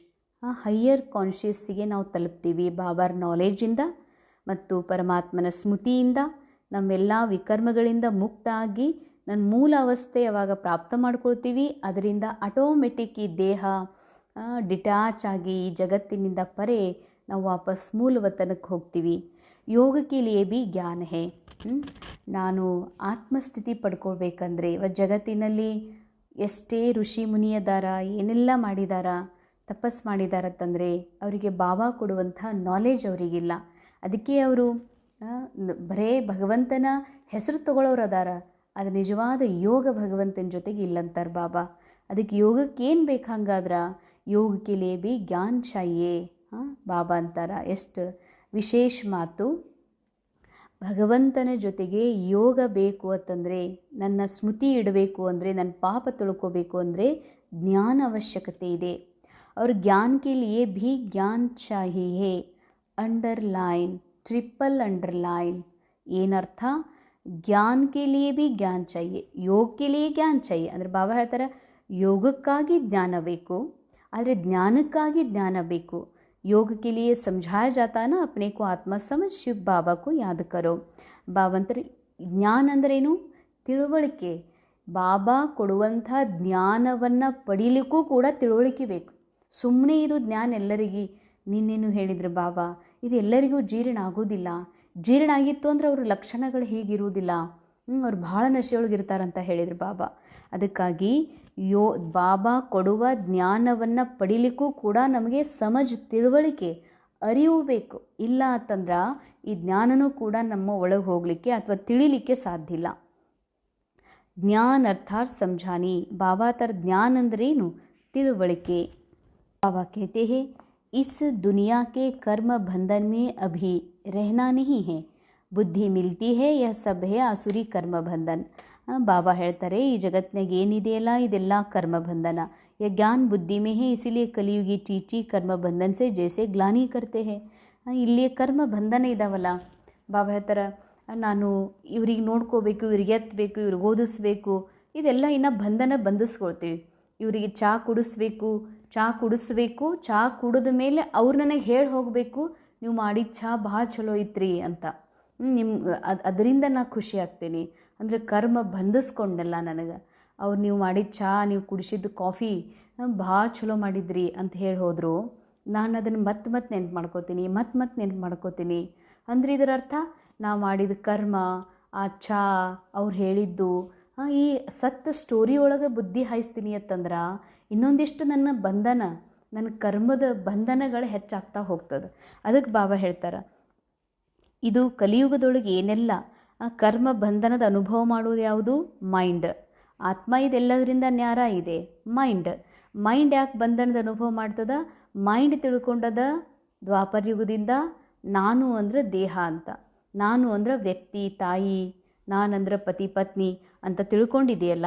ಹೈಯರ್ ಕಾನ್ಷಿಯಸ್ಸಿಗೆ ನಾವು ತಲುಪ್ತೀವಿ. ಬಾಬಾರ ನಾಲೆಜಿಂದ ಮತ್ತು ಪರಮಾತ್ಮನ ಸ್ಮೃತಿಯಿಂದ ನಮ್ಮೆಲ್ಲ ವಿಕರ್ಮಗಳಿಂದ ಮುಕ್ತ ಆಗಿ ನನ್ನ ಮೂಲ ಅವಸ್ಥೆ ಯಾವಾಗ ಪ್ರಾಪ್ತ ಮಾಡ್ಕೊಳ್ತೀವಿ, ಅದರಿಂದ ಆಟೋಮೆಟಿಕ್ ಈ ದೇಹ ಡಿಟ್ಯಾಚ್ ಆಗಿ ಈ ಜಗತ್ತಿನಿಂದ ಪರೆ ನಾವು ವಾಪಸ್ ಮೂಲವತನಕ್ಕೆ ಹೋಗ್ತೀವಿ. ಯೋಗಕ್ಕೆ ಲಿಯೇ ಭೀ ಜ್ಞಾನ ಹೇ. ನಾನು ಆತ್ಮಸ್ಥಿತಿ ಪಡ್ಕೊಳ್ಬೇಕಂದ್ರೆ ಇವತ್ತು ಜಗತ್ತಿನಲ್ಲಿ ಎಷ್ಟೇ ಋಷಿ ಮುನಿಯದಾರ, ಏನೆಲ್ಲ ಮಾಡಿದಾರ, ತಪಸ್ ಮಾಡಿದಾರತ್ತಂದರೆ ಅವರಿಗೆ ಬಾಬಾ ಕೊಡುವಂಥ ನಾಲೆಜ್ ಅವರಿಗಿಲ್ಲ. ಅದಕ್ಕೆ ಅವರು ಬರೇ ಭಗವಂತನ ಹೆಸರು ತಗೊಳ್ಳೋರು ಅದಾರ, ಅದು ನಿಜವಾದ ಯೋಗ ಭಗವಂತನ ಜೊತೆಗೆ ಇಲ್ಲಂತಾರೆ ಬಾಬಾ. ಅದಕ್ಕೆ ಯೋಗಕ್ಕೆ ಏನು ಬೇಕು? ಹಂಗಾದ್ರೆ ಯೋಗಕ್ಕೆ ಲೇ ಭೀ ಜ್ಞಾನ ಚಾಹಿಯೇ ಬಾಬಾ ಅಂತಾರ. ಎಷ್ಟು ವಿಶೇಷ ಮಾತು. ಭಗವಂತನ ಜೊತೆಗೆ ಯೋಗ ಬೇಕು ಅಂತಂದರೆ, ನನ್ನ ಸ್ಮೃತಿ ಇಡಬೇಕು ಅಂದರೆ, ನನ್ನ ಪಾಪ ತೊಳ್ಕೋಬೇಕು ಅಂದರೆ ಜ್ಞಾನ ಅವಶ್ಯಕತೆ ಇದೆ. और ज्ञान के लिए भी ज्ञान चाहिए. Underline, triple underline. ಏನರ್ಥ? ಜ್ಞಾನ ಕೆ ಲಿಯೇ ಭಿ ಜ್ಞಾನ ಚಾಹಿಯೆ, ಯೋಗ ಕೆ ಲಿಯೇ ಜ್ಞಾನ ಚಾಹಿಯೆ. ಅಂದರೆ ಬಾಬಾ ಹೇಳ್ತಾರೆ, ಯೋಗಕ್ಕಾಗಿ ಜ್ಞಾನ ಬೇಕು, ಆದರೆ ಜ್ಞಾನಕ್ಕಾಗಿ ಜ್ಞಾನ ಬೇಕು. योग के लिए समझाया जाता है ना, अपने को आत्मा समझ शिव बाबा को याद करो. ಬಾಬಾ ಅಂತಾರೆ ಜ್ಞಾನ ಅಂದ್ರೇನು? ತಿಳುವಳಿಕೆ. ಬಾಬಾ ಕೊಡುವಂಥ ಜ್ಞಾನವನ್ನು ಪಡೀಲಿಕ್ಕೂ ಕೂಡ ತಿಳುವಳಿಕೆ ಬೇಕು. ಸುಮ್ಮನೆ ಇದು ಜ್ಞಾನ ಎಲ್ಲರಿಗೆ, ನಿನ್ನೇನು ಹೇಳಿದ್ರು ಬಾಬಾ, ಇದು ಎಲ್ಲರಿಗೂ ಜೀರ್ಣ ಆಗೋದಿಲ್ಲ. ಜೀರ್ಣ ಆಗಿತ್ತು ಅಂದರೆ ಅವ್ರ ಲಕ್ಷಣಗಳು ಹೀಗಿರುವುದಿಲ್ಲ, ಅವ್ರು ಭಾಳ ನಶೆಯೊಳಗಿರ್ತಾರಂತ ಹೇಳಿದರು ಬಾಬಾ. ಅದಕ್ಕಾಗಿ ಬಾಬಾ ಕೊಡುವ ಜ್ಞಾನವನ್ನು ಪಡೀಲಿಕ್ಕೂ ಕೂಡ ನಮಗೆ ತಿಳುವಳಿಕೆ, ಅರಿವು ಬೇಕು. ಇಲ್ಲ ಅಂತಂದ್ರೆ ಈ ಜ್ಞಾನನೂ ಕೂಡ ನಮ್ಮ ಒಳಗೆ ಹೋಗಲಿಕ್ಕೆ ಅಥವಾ ತಿಳಿಲಿಕ್ಕೆ ಸಾಧ್ಯ ಇಲ್ಲ. ಜ್ಞಾನ ಅರ್ಥಾತ್ ಸಮझानी. ಬಾಬಾ ತರ ಜ್ಞಾನ ಅಂದ್ರೇನು? ತಿಳುವಳಿಕೆ. बाबा कहते हैं, इस दुनिया के कर्म बंधन में अभी रहना नहीं है. ಬುದ್ಧಿ ಮಿಲ್ತಿ ಹೇ, ಯಹ ಸಬ್ ಹೇ ಆಸುರಿ ಕರ್ಮ ಬಂಧನ್. ಬಾಬಾ ಹೇಳ್ತಾರೆ, ಈ ಜಗತ್ತಿನಾಗ ಏನಿದೆಯಲ್ಲ ಇದೆಲ್ಲ ಕರ್ಮ ಬಂಧನ. ಯಹ ಜ್ಞಾನ ಬುದ್ಧಿ ಮೇ ಹೇ, ಇಸಿಲಿಯೇ ಕಲಿಯುಗಿ ಟೀಚಿ ಕರ್ಮ ಬಂಧನ್ ಸೆ ಜೈಸೆ ಗ್ಲಾನಿ ಕರ್ತೆ ಹೇ. ಇಲ್ಲಿ ಕರ್ಮ ಬಂಧನ ಇದಾವಲ್ಲ, ಬಾಬಾ ಹೇಳ್ತಾರೆ ನಾನು ಇವ್ರಿಗೆ ನೋಡ್ಕೋಬೇಕು, ಇವ್ರಿಗೆ ಎತ್ತಬೇಕು, ಇವ್ರಿಗೆ ಓದಿಸ್ಬೇಕು, ಇದೆಲ್ಲ ಇನ್ನು ಬಂಧಿಸ್ಕೊಳ್ತೀವಿ. ಇವರಿಗೆ ಚಹಾ ಕುಡಿಸ್ಬೇಕು, ಚಹಾ ಕುಡಿದ ಮೇಲೆ ಅವ್ರು ನನಗೆ ಹೇಳಿ ಹೋಗಬೇಕು, ನೀವು ಮಾಡಿದ ಚಹಾ ಭಾಳ ಚಲೋ ಐತ್ರಿ ಅಂತ. ಅದರಿಂದ ನಾನು ಖುಷಿ ಆಗ್ತೀನಿ. ಅಂದರೆ ಕರ್ಮ ಬಂಧಿಸ್ಕೊಂಡಲ್ಲ ನನಗೆ. ಅವ್ರು ನೀವು ಮಾಡಿದ ಚಹಾ, ನೀವು ಕುಡಿಸಿದ್ದು ಕಾಫಿ ಭಾಳ ಚಲೋ ಮಾಡಿದ್ರಿ ಅಂತ ಹೇಳಿ ಹೋದರು, ನಾನು ಅದನ್ನು ಮತ್ತೆ ನೆನ್ಪು ಮಾಡ್ಕೋತೀನಿ. ಅಂದರೆ ಇದರ ಅರ್ಥ ನಾವು ಮಾಡಿದ ಕರ್ಮ, ಆ ಚಹಾ, ಅವ್ರು ಹೇಳಿದ್ದು, ಈ ಸತ್ತ ಸ್ಟೋರಿ ಒಳಗೆ ಬುದ್ಧಿ ಹಾಯಿಸ್ತೀನಿ ಅಂತಂದ್ರೆ ಇನ್ನೊಂದಿಷ್ಟು ನನ್ನ ಕರ್ಮದ ಬಂಧನಗಳು ಹೆಚ್ಚಾಗ್ತಾ ಹೋಗ್ತದೆ. ಅದಕ್ಕೆ ಬಾಬಾ ಹೇಳ್ತಾರೆ, ಇದು ಕಲಿಯುಗದೊಳಗೆ ಏನೆಲ್ಲ ಕರ್ಮ ಬಂಧನದ ಅನುಭವ ಮಾಡುವುದು ಯಾವುದು? ಮೈಂಡ್. ಆತ್ಮ ಇದೆಲ್ಲದರಿಂದ ನ್ಯಾರ ಇದೆ ಮೈಂಡ್ ಯಾಕೆ ಬಂಧನದ ಅನುಭವ ಮಾಡ್ತದ? ಮೈಂಡ್ ತಿಳ್ಕೊಂಡದ ದ್ವಾಪರ ಯುಗದಿಂದ ನಾನು ಅಂದ್ರೆ ದೇಹ ಅಂತ, ನಾನು ಅಂದ್ರೆ ವ್ಯಕ್ತಿ, ತಾಯಿ, ನಾನಂದ್ರೆ ಪತಿ ಪತ್ನಿ ಅಂತ ತಿಳ್ಕೊಂಡಿದೆಯಲ್ಲ,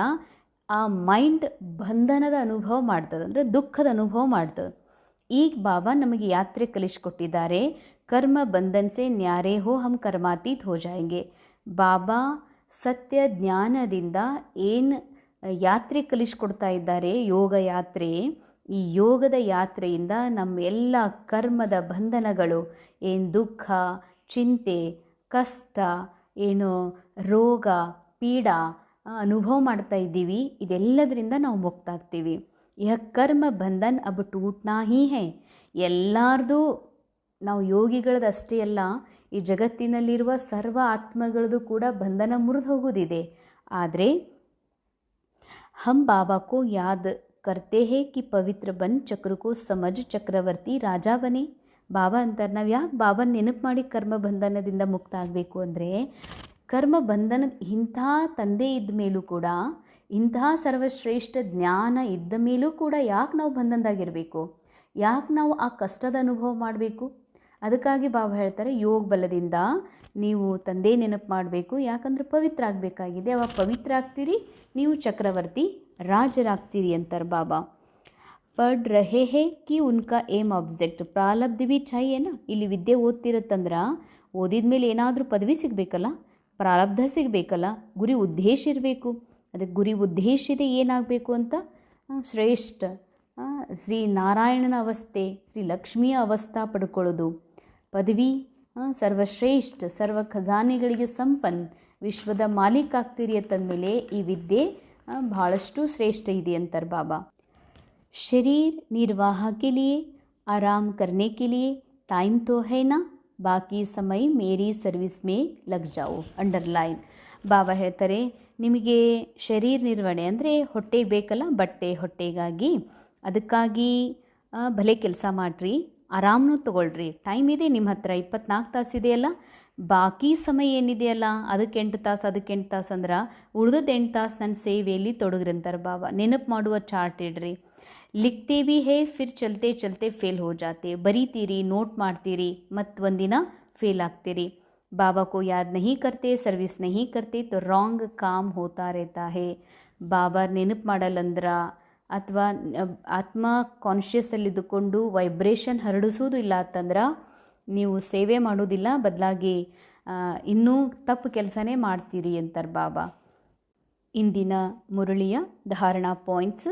ಆ ಮೈಂಡ್ ಬಂಧನದ ಅನುಭವ ಮಾಡ್ತದೆ, ಅಂದರೆ ದುಃಖದ ಅನುಭವ ಮಾಡ್ತದೆ. ಈಗ ಬಾಬಾ ನಮಗೆ ಯಾತ್ರೆ ಕಲಿಸ್ಕೊಟ್ಟಿದ್ದಾರೆ, ಕರ್ಮ ಬಂಧನ್ ಸೆ ನ್ಯಾರೆ ಹೋ ಹಮ್ ಕರ್ಮಾತೀತ್ ಹೋ ಜಾಯೆಂಗೆ. ಬಾಬಾ ಸತ್ಯ ಜ್ಞಾನದಿಂದ ಏನು ಯಾತ್ರೆ ಕಲಿಸ್ಕೊಡ್ತಾ ಇದ್ದಾರೆ, ಯೋಗ ಯಾತ್ರೆ. ಈ ಯೋಗದ ಯಾತ್ರೆಯಿಂದ ನಮ್ಮ ಎಲ್ಲ ಕರ್ಮದ ಬಂಧನಗಳು, ಏನು ದುಃಖ, ಚಿಂತೆ, ಕಷ್ಟ, ಏನು ರೋಗ, ಪೀಡ ಅನುಭವ ಮಾಡ್ತಾ ಇದ್ದೀವಿ, ಇದೆಲ್ಲದರಿಂದ ನಾವು ಮುಕ್ತ ಆಗ್ತೀವಿ. ಯಹ ಕರ್ಮ ಬಂಧನ್ ಅಬ್ ಟೂಟ್ನಾ ಹೀ ಹೇ. ಎಲ್ಲರದು, ನಾವು ಯೋಗಿಗಳದ್ದು ಅಷ್ಟೇ ಅಲ್ಲ, ಈ ಜಗತ್ತಿನಲ್ಲಿರುವ ಸರ್ವ ಆತ್ಮಗಳದ್ದು ಕೂಡ ಬಂಧನ ಮುರಿದು ಹೋಗೋದಿದೆ. ಆದರೆ ಹಮ್ ಬಾಬಾ ಕೋ ಯಾದ್ ಕರ್ತೆ ಹೇ ಕಿ ಪವಿತ್ರ ಬನ್ ಚಕ್ರ ಕೋ ಸಮಜ್ ಚಕ್ರವರ್ತಿ ರಾಜ ಬನೆ. ಬಾಬಾ ಅಂತಾರೆ, ನಾವು ಯಾಕೆ ಬಾಬನ ನೆನಪು ಮಾಡಿ ಕರ್ಮ ಬಂಧನದಿಂದ ಮುಕ್ತ ಆಗಬೇಕು ಅಂದರೆ, ಕರ್ಮ ಬಂಧನದ ಇಂಥ ತಂದೆ ಇದ್ದ ಮೇಲೂ ಕೂಡ, ಇಂಥ ಸರ್ವಶ್ರೇಷ್ಠ ಜ್ಞಾನ ಇದ್ದ ಮೇಲೂ ಕೂಡ ಯಾಕೆ ನಾವು ಬಂಧನದಾಗಿರಬೇಕು? ಯಾಕೆ ನಾವು ಆ ಕಷ್ಟದ ಅನುಭವ ಮಾಡಬೇಕು? ಅದಕ್ಕಾಗಿ ಬಾಬಾ ಹೇಳ್ತಾರೆ, ಯೋಗ ಬಲದಿಂದ ನೀವು ತಂದೆ ನೆನಪು ಮಾಡಬೇಕು. ಯಾಕಂದರೆ ಪವಿತ್ರ ಆಗಬೇಕಾಗಿದೆ. ಅವಾಗ ಪವಿತ್ರ ಆಗ್ತೀರಿ, ನೀವು ಚಕ್ರವರ್ತಿ ರಾಜರಾಗ್ತೀರಿ ಅಂತಾರೆ ಬಾಬಾ. ಪಡ್ ರಹೆ ಹೇ ಕಿ ಉನ್ಕಾ ಏಮ್ ಆಬ್ಜೆಕ್ಟ್ ಪ್ರಾರಬ್ಧ ಭಿ ಚಾಹಿಯೇನಾ. ಇಲ್ಲಿ ವಿದ್ಯೆ ಓದ್ತಿರತ್ತಂದ್ರೆ ಓದಿದ ಮೇಲೆ ಏನಾದರೂ ಪದವಿ ಸಿಗಬೇಕಲ್ಲ, ಪ್ರಾರಬ್ಧ ಸಿಗಬೇಕಲ್ಲ, ಗುರಿ ಉದ್ದೇಶ ಇರಬೇಕು. ಅದಕ್ಕೆ ಗುರಿ ಉದ್ದೇಶ ಇದೆ ಏನಾಗಬೇಕು ಅಂತ, ಶ್ರೇಷ್ಠ ಶ್ರೀ ನಾರಾಯಣನ ಅವಸ್ಥೆ, ಶ್ರೀ ಲಕ್ಷ್ಮಿಯ ಅವಸ್ಥಾ ಪಡ್ಕೊಳ್ಳೋದು, ಪದವಿ, ಸರ್ವಶ್ರೇಷ್ಠ ಸರ್ವ ಖಜಾನೆಗಳಿಗೆ ಸಂಪನ್ನ ವಿಶ್ವದ ಮಾಲೀಕ ಆಗ್ತೀರಿ ಅಂತಂದಮೇಲೆ ಈ ವಿದ್ಯೆ ಭಾಳಷ್ಟು ಶ್ರೇಷ್ಠ ಇದೆ ಅಂತಾರೆ ಬಾಬಾ. शरीर निर्वाह के लिए, आराम करने के लिए टाइम तो है ना, ಬಾಕಿ ಸಮಯ ಮೇರಿ ಸರ್ವಿಸ್ ಮೇ ಲಗ್ ಜಾओ. ಅಂಡರ್ಲೈನ್. ಬಾಬಾ ಹೇಳ್ತಾರೆ, ನಿಮಗೆ ಶರೀರ ನಿರ್ವಹಣೆ ಅಂದರೆ ಹೊಟ್ಟೆಗೆ ಬೇಕಲ್ಲ, ಹೊಟ್ಟೆಗಾಗಿ, ಅದಕ್ಕಾಗಿ ಭಲೆ ಕೆಲಸ ಮಾಡಿರಿ, ಆರಾಮನೂ ತೊಗೊಳ್ರಿ, ಟೈಮ್ ಇದೆ ನಿಮ್ಮ ಹತ್ರ, 24 ತಾಸು ಇದೆಯಲ್ಲ. ಬಾಕಿ ಸಮಯ ಏನಿದೆಯಲ್ಲ, ಅದಕ್ಕೆ 8 ತಾಸು ಅಂದ್ರೆ ಉಳಿದದ್ದು 8 ತಾಸು ನನ್ನ ಸೇವೆಯಲ್ಲಿ ತೊಡಗ್ರಿ ಅಂತಾರೆ ಬಾಬಾ. ನೆನಪು ಮಾಡುವ ಚಾರ್ಟ್ ಇಡ್ರಿ. ಲಿಖ್ತೆ ಭಿ ಹೇ ಫಿರ್ ಚಲ್ತೆ ಚಲ್ತೆ ಫೇಲ್ ಹೋ ಜಾತೆ. ಬರೀತೀರಿ, ನೋಟ್ ಮಾಡ್ತೀರಿ, ಮತ್ತು ಒಂದಿನ ಫೇಲ್ ಆಗ್ತೀರಿ. बाबा को याद नहीं करते, सर्विस नहीं करते तो रॉन्ग काम होता रहता है. ಬಾಬಾ ನೆನಪು ಮಾಡಲ್ಲಂದ್ರ ಅಥವಾ ಆತ್ಮ ಕಾನ್ಷಿಯಸ್ಸಲ್ಲಿದ್ದುಕೊಂಡು ವೈಬ್ರೇಷನ್ ಹರಡಿಸೋದು ಇಲ್ಲ ಅಂತಂದ್ರೆ ನೀವು ಸೇವೆ ಮಾಡೋದಿಲ್ಲ, ಬದಲಾಗಿ ಇನ್ನೂ ತಪ್ಪು ಕೆಲಸನೇ ಮಾಡ್ತೀರಿ ಅಂತಾರೆ ಬಾಬಾ. ಇಂದಿನ ಮುರಳಿಯ ಧಾರಣಾ ಪಾಯಿಂಟ್ಸ್.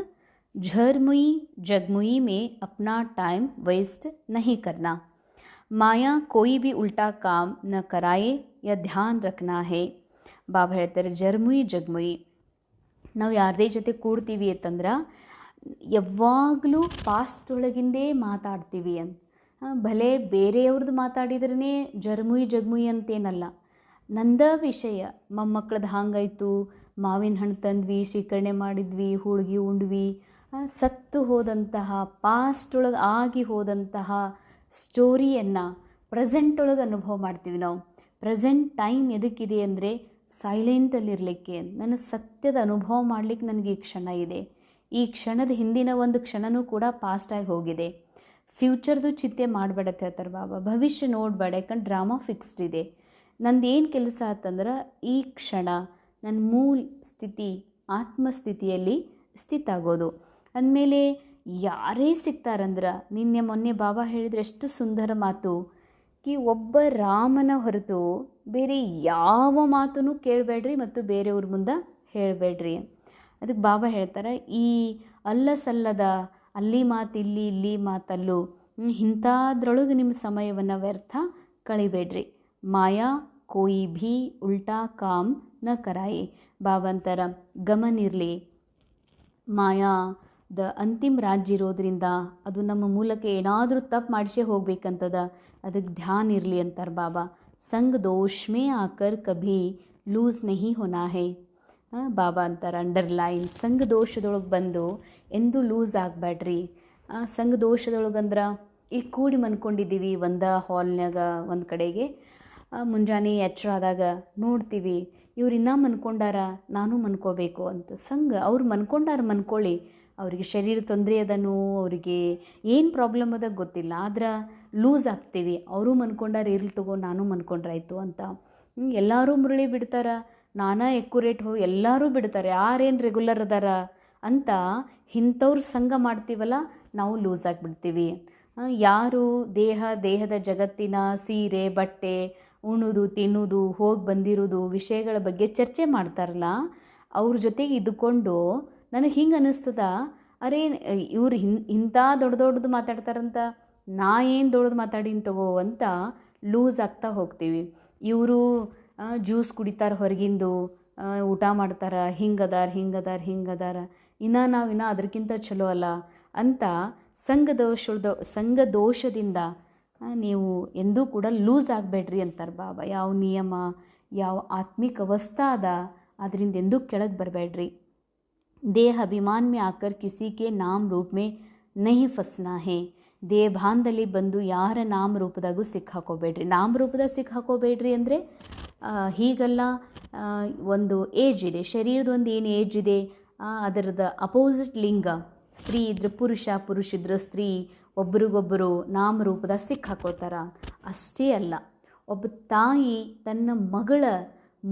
झरमुई जगमुई में अपना टाइम वेस्ट नहीं करना. माया कोई भी उल्टा काम न कराए या ध्यान रखना है. ಬಾಬಾ ಹೇಳ್ತಾರೆ ಜರ್ಮುಯಿ ಜಗ್ಮುಯಿ, ನಾವು ಯಾರದೇ ಜೊತೆ ಕೂಡ್ತೀವಿ ಅಂತಂದ್ರೆ ಯಾವಾಗಲೂ ಪಾಸ್ಟ್ ಒಳಗಿಂದೇ ಮಾತಾಡ್ತೀವಿ ಅಂತ. ಭಲೆ ಬೇರೆಯವ್ರದ್ದು ಮಾತಾಡಿದ್ರೇ ಜರ್ಮುಯಿ ಜಗ್ಮುಯಿ ಅಂತೇನಲ್ಲ, ನಂದ ವಿಷಯ ಮೊಮ್ಮಕ್ಕಳದ್ದು ಹಾಗಾಯಿತು, ಮಾವಿನ ಹಣ್ಣು ತಂದ್ವಿ, ಸ್ವೀಕರಣೆ ಮಾಡಿದ್ವಿ, ಹೋಳ್ಗೆ ಉಂಡ್ವಿ, ಸತ್ತು ಹೋದಂತಹ ಪಾಸ್ಟ್ ಒಳಗೆ ಆಗಿ ಹೋದಂತಹ ಸ್ಟೋರಿಯನ್ನು ಪ್ರೆಸೆಂಟ್ ಒಳಗೆ ಅನುಭವ ಮಾಡ್ತೀವಿ ನಾವು. ಪ್ರೆಸೆಂಟ್ ಟೈಮ್ ಎದಕ್ಕಿದೆ ಅಂದರೆ ಸೈಲೆಂಟಲ್ಲಿರಲಿಕ್ಕೆ, ನನ್ನ ಸತ್ಯದ ಅನುಭವ ಮಾಡಲಿಕ್ಕೆ ನನಗೆ ಈ ಕ್ಷಣ ಇದೆ. ಈ ಕ್ಷಣದ ಹಿಂದಿನ ಒಂದು ಕ್ಷಣನೂ ಕೂಡ ಪಾಸ್ಟಾಗಿ ಹೋಗಿದೆ. ಫ್ಯೂಚರ್ದು ಚಿಂತೆ ಮಾಡಬೇಡ ಅಂತ ಹೇಳ್ತಾರೆ ಬಾಬಾ. ಭವಿಷ್ಯ ನೋಡಬೇಡ, ಯಾಕಂದ್ರೆ ಡ್ರಾಮಾ ಫಿಕ್ಸ್ಡ್ ಇದೆ. ನಂದೇನು ಕೆಲಸ ಆತಂದ್ರೆ ಈ ಕ್ಷಣ ನನ್ನ ಮೂಲ ಸ್ಥಿತಿ ಆತ್ಮಸ್ಥಿತಿಯಲ್ಲಿ ಸ್ಥಿತ ಆಗೋದು. ಅಂದಮೇಲೆ ಯಾರೇ ಸಿಗ್ತಾರಂದ್ರೆ, ನಿನ್ನೆ ಮೊನ್ನೆ ಬಾಬಾ ಹೇಳಿದ್ರೆ ಎಷ್ಟು ಸುಂದರ ಮಾತು, ಕಿ ಒಬ್ಬ ರಾಮನ ಹೊರತು ಬೇರೆ ಯಾವ ಮಾತನ್ನು ಕೇಳಬೇಡ್ರಿ ಮತ್ತು ಬೇರೆಯವ್ರ ಮುಂದೆ ಹೇಳಬೇಡ್ರಿ. ಅದಕ್ಕೆ ಬಾಬಾ ಹೇಳ್ತಾರೆ, ಈ ಅಲ್ಲ ಸಲ್ಲದ ಅಲ್ಲಿ ಮಾತು ಇಲ್ಲಿ, ಇಲ್ಲಿ ಮಾತಲ್ಲೂ ಇಂಥದ್ರೊಳಗೆ ನಿಮ್ಮ ಸಮಯವನ್ನು ವ್ಯರ್ಥ ಕಳಿಬೇಡ್ರಿ. ಮಾಯಾ ಕೋಯಿ ಭೀ ಉಲ್ಟಾ ಕಾಮ್ ನ ಕರಾಯಿ. ಬಾಬಾ ಅಂತಾರ ಗಮನ ಇರಲಿ, ಮಾಯಾದ ಅಂತಿಮ ರಾಜ್ಯ ಇರೋದ್ರಿಂದ ಅದು ನಮ್ಮ ಮೂಲಕ ಏನಾದರೂ ತಪ್ಪು ಮಾಡಿಸೇ ಹೋಗ್ಬೇಕಂತದ, ಅದಕ್ಕೆ ಧ್ಯಾನ ಇರಲಿ ಅಂತಾರೆ ಬಾಬಾ. ಸಂಗ್ ದೋಷ್ ಮೇ ಆಕರ್ ಕಭಿ ಲೂಸ್ ನಹಿ ಹೋನಾ ಹೇ. ಬಾಬಾ ಅಂತಾರೆ ಅಂಡರ್ಲೈನ್, ಸಂಘ ದೋಷದೊಳಗೆ ಬಂದು ಎಂದೂ ಲೂಸ್ ಆಗಬೇಡ್ರಿ. ಸಂಘ ದೋಷದೊಳಗಂದ್ರೆ ಈಗ ಕೂಡಿ ಮನ್ಕೊಂಡಿದ್ದೀವಿ ಒಂದು ಹಾಲ್ನಾಗ ಒಂದು ಕಡೆಗೆ, ಮುಂಜಾನೆ ಎಚ್ಚರ ಆದಾಗ ನೋಡ್ತೀವಿ ಇವ್ರು ಇನ್ನೂ ಮನ್ಕೊಂಡಾರ, ನಾನು ಮನ್ಕೋಬೇಕು ಅಂತ. ಸಂಘ ಅವ್ರು ಮನ್ಕೊಂಡಾರ ಮನ್ಕೊಳ್ಳಿ, ಅವರಿಗೆ ಶರೀರ ತೊಂದರೆ ಅದನು, ಅವರಿಗೆ ಏನು ಪ್ರಾಬ್ಲಮ್ ಅದ ಗೊತ್ತಿಲ್ಲ, ಆದ್ರೆ ಲೂಸ್ ಆಗ್ತೀವಿ. ಅವರು ಮನ್ಕೊಂಡಾರ, ಇರ್ಲಿ ತಗೋ ನಾನು ಮನ್ಕೊಂಡ್ರಾಯ್ತು ಅಂತ. ಎಲ್ಲರೂ ಮುರಳಿ ಬಿಡ್ತಾರೆ, ನಾನಾ ಎಕ್ಯುರೇಟ್ ಹೋಗಿ ಎಲ್ಲರೂ ಬಿಡ್ತಾರೆ, ಯಾರೇನು ರೆಗ್ಯುಲರ್ ಅದಾರ ಅಂತ ಇಂಥವ್ರು ಸಂಘ ಮಾಡ್ತೀವಲ್ಲ, ನಾವು ಲೂಸ್ ಆಗಿಬಿಡ್ತೀವಿ. ಯಾರು ದೇಹದ ಜಗತ್ತಿನ ಸೀರೆ ಬಟ್ಟೆ ಉಣ್ಣೋದು ತಿನ್ನೋದು ಹೋಗಿ ಬಂದಿರೋದು ವಿಷಯಗಳ ಬಗ್ಗೆ ಚರ್ಚೆ ಮಾಡ್ತಾರಲ್ಲ, ಅವ್ರ ಜೊತೆಗೆ ಇದ್ದುಕೊಂಡು ನನಗೆ ಹಿಂಗೆ ಅನ್ನಿಸ್ತದ, ಅರೇ ಇವ್ರು ಇಂಥ ದೊಡ್ಡದು ಮಾತಾಡ್ತಾರಂತ, ನಾ ಏನು ದೊಡ್ಡದು ಮಾತಾಡಿನ ತಗೋ ಅಂತ ಲೂಸ್ ಆಗ್ತಾ ಹೋಗ್ತೀವಿ. ಇವರು ಜ್ಯೂಸ್ ಕುಡಿತಾರೆ, ಹೊರಗಿಂದು ಊಟ ಮಾಡ್ತಾರೆ, ಹಿಂಗದಾರ, ನಾವು ಅದಕ್ಕಿಂತ ಚಲೋ ಅಲ್ಲ ಅಂತ ಸಂಘ ದೋಷದಿಂದ ನೀವು ಎಂದೂ ಕೂಡ ಲೂಸ್ ಆಗಬೇಡ್ರಿ ಅಂತಾರೆ ಬಾಬಾ. ಯಾವ ನಿಯಮ, ಯಾವ ಆತ್ಮಿಕ ಅವಸ್ಥಾ ಅದ ಅದರಿಂದ ಎಂದೂ ಕೆಳಗೆ ಬರಬೇಡ್ರಿ. ದೇಹ ಅಭಿಮಾನ ಮೇ ಆಕರ್ ಕಿಸಿ ಕೆ ನಾಮ ರೂಪ ಮೇ ನಹಿ ಫಸ್ನಾ ಹೇ. ದೇಹಭಾನದಲ್ಲಿ ಬಂದು ಯಾರ ನಾಮ ರೂಪದಾಗೂ ಸಿಕ್ಕಾಕೋಬೇಡ್ರಿ. ನಾಮ ರೂಪದಾಗ ಸಿಕ್ಕಾಕೋಬೇಡ್ರಿ ಅಂದರೆ ಹೀಗಲ್ಲ, ಒಂದು ಏಜ್ ಇದೆ, ಶರೀರದ ಒಂದು ಏನು ಏಜ್ ಇದೆ, ಅದರದ ಅಪೋಸಿಟ್ ಲಿಂಗ, ಸ್ತ್ರೀ ಇದ್ರೆ ಪುರುಷ ಇದ್ರೆ ಸ್ತ್ರೀ, ಒಬ್ರಿಗೊಬ್ಬರು ನಾಮರೂಪದಾಗ ಸಿಕ್ಕಾಕೊಳ್ತಾರ. ಅಷ್ಟೇ ಅಲ್ಲ, ಒಬ್ಬ ತಾಯಿ ತನ್ನ ಮಗಳ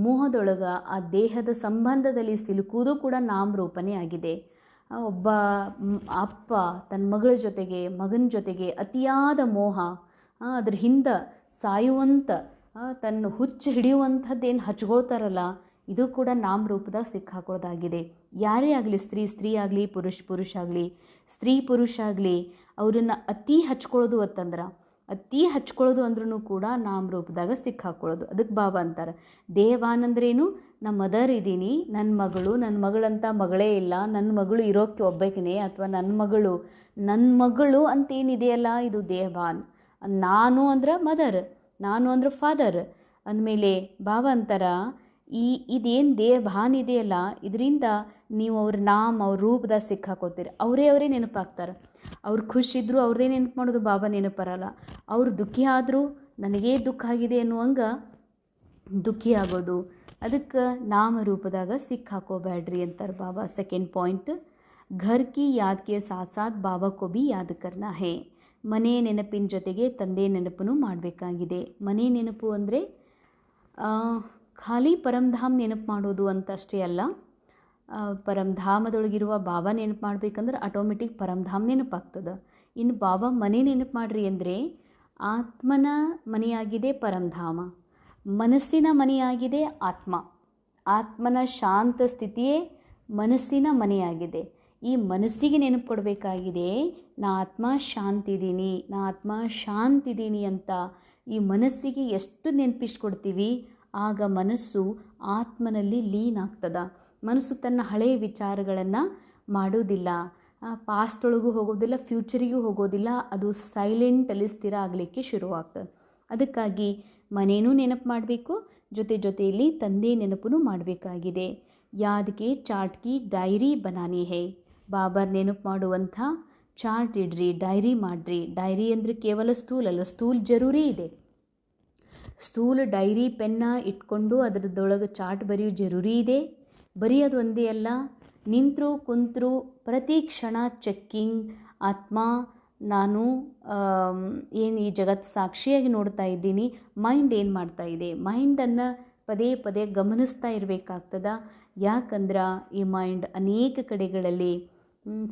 ಮೋಹದೊಳಗೆ ಆ ದೇಹದ ಸಂಬಂಧದಲ್ಲಿ ಸಿಲುಕುವುದು ಕೂಡ ನಾಮರೂಪನೇ ಆಗಿದೆ. ಒಬ್ಬ ಅಪ್ಪ ತನ್ನ ಮಗಳ ಜೊತೆಗೆ ಮಗನ ಜೊತೆಗೆ ಅತಿಯಾದ ಮೋಹ, ಅದ್ರ ಹಿಂದೆ ಸಾಯುವಂಥ ತನ್ನ ಹುಚ್ಚು ಹಿಡಿಯುವಂಥದ್ದೇನು ಹಚ್ಕೊಳ್ತಾರಲ್ಲ, ಇದು ಕೂಡ ನಾಮರೂಪದಾಗ ಸಿಕ್ಕಾಕೊಳ್ಳೋದಾಗಿದೆ. ಯಾರೇ ಆಗಲಿ, ಸ್ತ್ರೀ ಆಗಲಿ, ಪುರುಷ ಆಗಲಿ, ಪುರುಷ ಆಗಲಿ, ಅವರನ್ನು ಅತಿ ಹಚ್ಕೊಳ್ಳೋದು ಅಂದ್ರೂ ಕೂಡ ನಾಮರೂಪದಾಗ ಸಿಕ್ಕಾಕೊಳ್ಳೋದು. ಅದಕ್ಕೆ ಬಾಬಾ ಅಂತಾರೆ, ದೇಹವಾನ್ ಅಂದ್ರೇನು, ನಮ್ಮ ಮದರ್ ಇದ್ದೀನಿ, ನನ್ನ ಮಗಳಂತ ಮಗಳೇ ಇಲ್ಲ, ನನ್ನ ಮಗಳು ಇರೋಕ್ಕೆ ಒಬ್ಬಾಕಿನೇ, ಅಥವಾ ನನ್ನ ಮಗಳು ಅಂತೇನಿದೆಯಲ್ಲ ಇದು ದೇಹವಾನ್. ನಾನು ಅಂದ್ರೆ ಮದರ್, ನಾನು ಅಂದ್ರೆ ಫಾದರ್ ಅಂದಮೇಲೆ ಬಾಬಾ ಅಂತಾರ, ಇದೇನು ದೇಹಭಾನ್ ಇದೆಯಲ್ಲ, ಇದರಿಂದ ನೀವು ಅವ್ರ ಅವ್ರ ರೂಪದಾಗ ಸಿಕ್ಕಾಕೋತೀರಿ. ಅವರೇ ನೆನಪಾಗ್ತಾರೆ. ಅವ್ರು ಖುಷಿದ್ರು ಅವ್ರದೇ ನೆನಪು ಮಾಡೋದು, ಬಾಬಾ ನೆನಪರಲ್ಲ. ಅವ್ರು ದುಃಖಿ ಆದರೂ ನನಗೇ ದುಃಖ ಆಗಿದೆ ಅನ್ನುವಂಗೆ ದುಃಖಿ ಆಗೋದು. ಅದಕ್ಕೆ ನಾಮರೂಪದಾಗ ಸಿಕ್ಕಾಕೋಬೇಡ್ರಿ ಅಂತಾರೆ ಬಾಬಾ. ಸೆಕೆಂಡ್ ಪಾಯಿಂಟ್, ಘರ್ ಕಿ ಯಾದ್ ಕೆ ಸಾಥ್ ಬಾಬಾ ಕೋ ಭಿ ಯಾದ್ ಕರ್ನಾ ಹೇ. ಮನೆ ನೆನಪಿನ ಜೊತೆಗೆ ತಂದೆ ನೆನಪನ್ನು ಮಾಡಬೇಕಾಗಿದೆ. ಮನೆ ನೆನಪು ಅಂದರೆ ಖಾಲಿ ಪರಂಧಾಮ್ ನೆನಪು ಮಾಡೋದು ಅಂತ ಅಷ್ಟೇ ಅಲ್ಲ, ಪರಂಧಾಮದೊಳಗಿರುವ ಬಾಬಾ ನೆನಪು ಮಾಡ್ಬೇಕಂದ್ರೆ ಆಟೋಮೆಟಿಕ್ ಪರಂಧಾಮ್ ನೆನಪಾಗ್ತದೆ. ಇನ್ನು ಬಾಬಾ ಮನೆ ನೆನಪು ಮಾಡ್ರಿ ಅಂದರೆ ಆತ್ಮನ ಮನೆಯಾಗಿದೆ ಪರಂಧಾಮ, ಮನಸ್ಸಿನ ಮನೆಯಾಗಿದೆ ಆತ್ಮ. ಆತ್ಮನ ಶಾಂತ ಸ್ಥಿತಿಯೇ ಮನಸ್ಸಿನ ಮನೆಯಾಗಿದೆ. ಈ ಮನಸ್ಸಿಗೆ ನೆನಪು ಕೊಡಬೇಕಾಗಿದೆ, ನಾ ಆತ್ಮ ಶಾಂತಿದ್ದೀನಿ, ನಾ ಆತ್ಮ ಶಾಂತಿದ್ದೀನಿ ಅಂತ. ಈ ಮನಸ್ಸಿಗೆ ಎಷ್ಟು ನೆನಪಿಸ್ಕೊಡ್ತೀವಿ ಆಗ ಮನಸ್ಸು ಆತ್ಮನಲ್ಲಿ ಲೀನ್ ಆಗ್ತದ. ಮನಸ್ಸು ತನ್ನ ಹಳೆಯ ವಿಚಾರಗಳನ್ನು ಮಾಡೋದಿಲ್ಲ, ಪಾಸ್ಟ್ ಒಳಗೂ ಹೋಗೋದಿಲ್ಲ, ಫ್ಯೂಚರಿಗೂ ಹೋಗೋದಿಲ್ಲ. ಅದು ಸೈಲೆಂಟಲ್ಲಿ ಸ್ಥಿರ ಆಗಲಿಕ್ಕೆ ಶುರುವಾಗ್ತದೆ. ಅದಕ್ಕಾಗಿ ಮನೇನೂ ನೆನಪು ಮಾಡಬೇಕು, ಜೊತೆಯಲ್ಲಿ ತಂದೆ ನೆನಪು ಮಾಡಬೇಕಾಗಿದೆ. ಯಾದ್ಗೆ ಚಾಟ್ಕಿ ಡೈರಿ ಬನಾನಿ ಹೇ. ಬಾಬಾರ್ ನೆನಪು ಮಾಡುವಂಥ ಚಾರ್ಟ್ ಇಡ್ರಿ, ಡೈರಿ ಮಾಡಿರಿ. ಡೈರಿ ಅಂದರೆ ಕೇವಲ ಸ್ಥೂಲ್ ಅಲ್ಲ, ಸ್ಥೂಲ್ ಜರೂರಿ ಇದೆ. ಸ್ಥೂಲ ಡೈರಿ ಪೆನ್ನ ಇಟ್ಕೊಂಡು ಅದರದೊಳಗೆ ಚಾರ್ಟ್ ಬರೆಯೋ ಜರೂರಿ ಇದೆ. ಬರೆಯೋದು ಒಂದೇ ಅಲ್ಲ, ನಿಂತರೂ ಕುಂತರೂ ಪ್ರತಿ ಕ್ಷಣ ಚೆಕ್ಕಿಂಗ್. ಆತ್ಮ ನಾನು ಏನು ಈ ಜಗತ್ತು ಸಾಕ್ಷಿಯಾಗಿ ನೋಡ್ತಾ ಇದ್ದೀನಿ, ಮೈಂಡ್ ಏನು ಮಾಡ್ತಾ ಇದೆ, ಮೈಂಡನ್ನು ಪದೇ ಪದೇ ಗಮನಿಸ್ತಾ ಇರಬೇಕಾಗ್ತದ. ಯಾಕಂದ್ರೆ ಈ ಮೈಂಡ್ ಅನೇಕ ಕಡೆಗಳಲ್ಲಿ